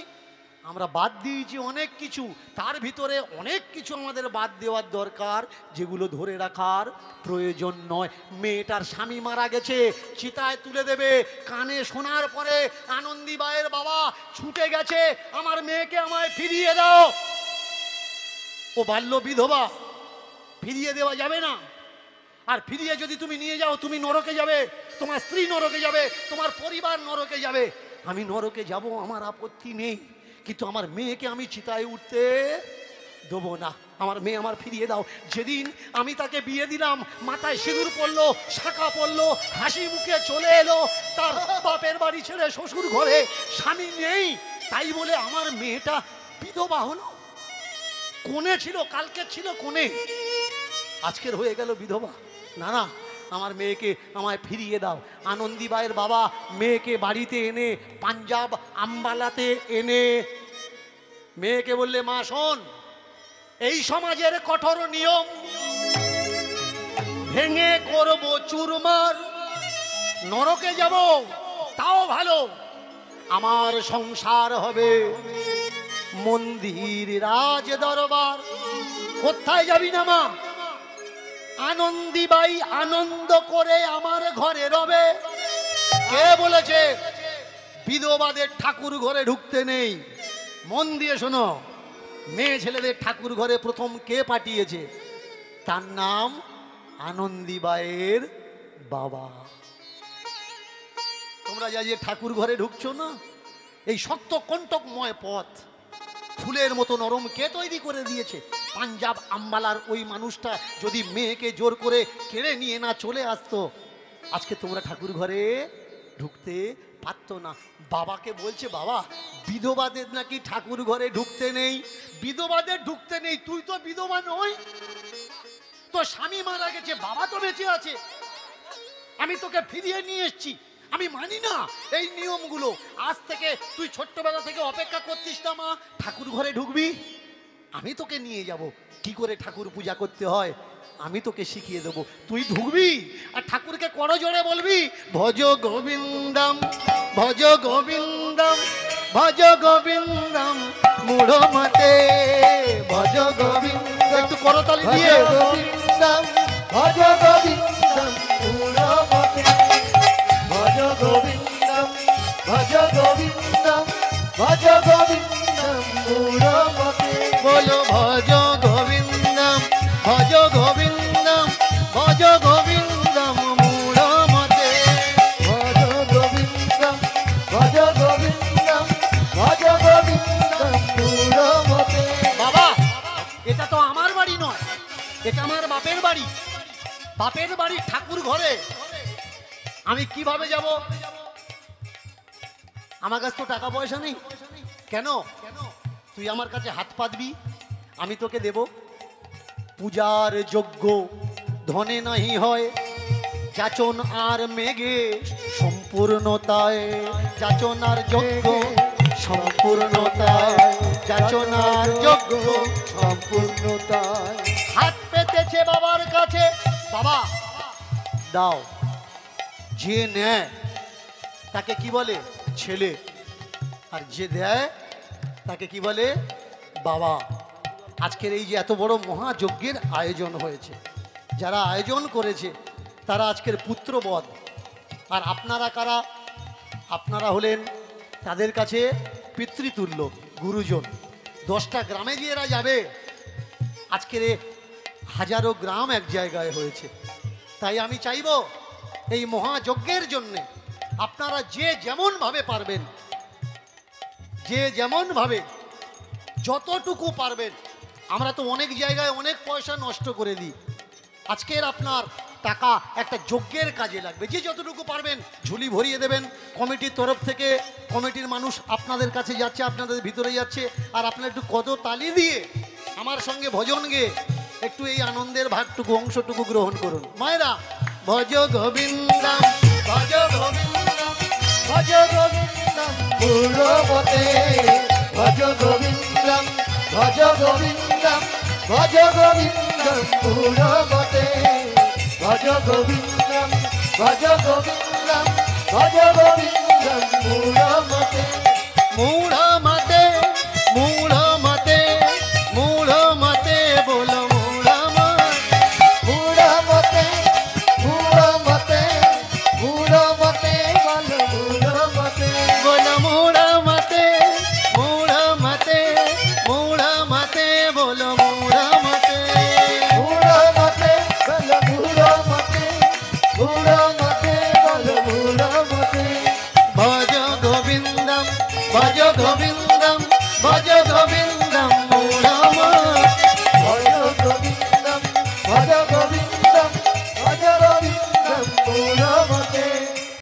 আমরা বাদ দিয়েছি অনেক কিছু, তার ভিতরে অনেক কিছু আমাদের বাদ দেওয়ার দরকার, যেগুলো ধরে রাখার প্রয়োজন নয়। মেয়েটার স্বামী মারা গেছে, চিতায় তুলে দেবে, কানে শোনার পরে আনন্দীবাইয়ের বাবা ছুটে গেছে, আমার মেয়েকে আমায় ফিরিয়ে দাও। ও বাল্য বিধবা, ফিরিয়ে দেওয়া যাবে না। আর ফিরিয়ে যদি তুমি নিয়ে যাও, তুমি নরকে যাবে, তোমার স্ত্রী নরকে যাবে, তোমার পরিবার নরকে যাবে। আমি নরকে যাব, আমার আপত্তি নেই, কিন্তু আমার মেয়েকে আমি চিতায় উঠতে দেবো না। আমার মেয়ে আমার ফিরিয়ে দাও। যেদিন আমি তাকে বিয়ে দিলাম, মাথায় সিঁদুর পড়লো, শাঁখা পড়লো, হাসি মুখে চলে এলো, তার বাপের বাড়ি ছেড়ে শ্বশুর ঘরে, স্বামী নেই, তাই বলে আমার মেয়েটা বিধবা হলো। কোণে ছিল, কালকে ছিল কোণে, আজকের হয়ে গেল বিধবা। না না, আমার মেয়েকে আমায় ফিরিয়ে দাও। আনন্দীবাইয়ের বাবা মেয়েকে বাড়িতে এনে, পাঞ্জাব আম্বালাতে এনে মেয়েকে বললে, মা শোন, এই সমাজের কঠোর নিয়ম ভেঙে করব চুরমার, নরকে যাব তাও ভালো, আমার সংসার হবে মন্দির রাজ দরবার। কোথায় যাবি না মা? আনন্দীবাই আনন্দ করে আমার ঘরে রবে। কে বলেছে বিধবাদের ঠাকুর ঘরে ঢুকতে নেই? মন দিয়ে শোনো, মেয়ে ছেলেদের ঠাকুর ঘরে প্রথম কে পাঠিয়েছে? তার নাম আনন্দীবাইয়ের বাবা। তোমরা যা যে ঠাকুর ঘরে ঢুকছো না, এই সত্য কণ্টকময় পথ ফুলের মতো নরম কে তৈরি করে দিয়েছে? পাঞ্জাব আম্বালার ওই মানুষটা যদি মেয়েকে জোর করে কেড়ে নিয়ে না চলে আসতো, আজকে তোমরা ঠাকুর ঘরে ঢুকতে পারতো না। বাবাকে বলছে, বাবা বিধবাদের নাকি ঠাকুর ঘরে ঢুকতে নেই, বিধবাদের ঢুকতে নেই। তুই তো বিধবা নই, তোর স্বামী মারা গেছে, বাবা তো বেঁচে আছে, আমি তোকে ফিরিয়ে নিয়ে এসছি। আমি মানি না এই নিয়মগুলো। আজ থেকে তুই ছোট্টবেলা থেকে অপেক্ষা করতিস না মা ঠাকুর ঘরে ঢুকবি, আমি তোকে নিয়ে যাব, কি করে ঠাকুর পূজা করতে হয় আমি তোকে শিখিয়ে দেবো। তুই ঢুকবি আর ঠাকুরকে করজোড়ে বলবি, ভজ গোবিন্দম ভজ গোবিন্দম ভজ গোবিন্দম মূঢ় মতে, ভজ গোবিন্দম, একটু করতালি দিয়ে,
গোবিন্দম ভজ গোবিন্দম মূঢ় মতে, ভজ গোবিন্দম ভজ গোবিন্দম ভজ গোবিন্দম মূঢ় মতে।
বলো ভজ গোবিন্দম ভজ গোবিন্দম ভজ গোবিন্দম মূঢ় মতে,
ভজ গোবিন্দম ভজ গোবিন্দম ভজ গোবিন্দম মূঢ় মতে।
বাবা এটা তো আমার বাড়ি নয়, এটা আমার বাপের বাড়ি। বাপের বাড়ি ঠাকুর ঘরে আমি কিভাবে যাব? আমার কাছে তো টাকা পয়সা নেই। কেন? তুই আমার কাছে হাত পাতবি, আমি তোকে দেব। পূজার যোগ্য ধনে নাহি হয়, যাচন আর মেঘে সম্পূর্ণতায়, যাচন আর যোগ্য সম্পূর্ণতায়, যাচন আর যোগ্য
সম্পূর্ণতায়।
হাত পেতেছে বাবার কাছে, বাবা দাও। যে নেয় তাকে কি বলে? ছেলে। আর যে দেয় তাকে কি বলে? বাবা। আজকের এই যে এত বড় মহাযজ্ঞের আয়োজন হয়েছে, যারা আয়োজন করেছে তারা আজকের পুত্রবধ। আর আপনারা কারা? আপনারা হলেন তাদের কাছে পিতৃতুল্য গুরুজন। 10টা গ্রামে যে এরা যাবে, আজকের হাজারো গ্রাম এক জায়গায় হয়েছে। তাই আমি চাইব এই মহাযজ্ঞের জন্যে আপনারা যে যেমনভাবে পারবেন, যে যেমনভাবে যতটুকু পারবেন। আমরা তো অনেক জায়গায় অনেক পয়সা নষ্ট করে দিই, আজকের আপনার টাকা একটা যজ্ঞের কাজে লাগবে। যে যতটুকু পারবেন ঝুলি ভরিয়ে দেবেন। কমিটির তরফ থেকে কমিটির মানুষ আপনাদের কাছে যাচ্ছে, আপনাদের ভিতরে যাচ্ছে, আর আপনারা একটু কত তালি দিয়ে আমার সঙ্গে ভজন গেয়ে একটু এই আনন্দের ভাগটুকু অংশটুকু গ্রহণ করুন। মায়েরা, ভজ গোবিন্দম ভজ গোবিন্দম
ভজ গোবিন্দম মূঢ় মতে, ভজ গোবিন্দম ভজ গোবিন্দম ভজ গোবিন্দম মূঢ় মতে, ভজ গোবিন্দম ভজ গোবিন্দম ভজ গোবিন্দম মূঢ় মতে।
মূঢ় মতে ভজ গোবিন্দ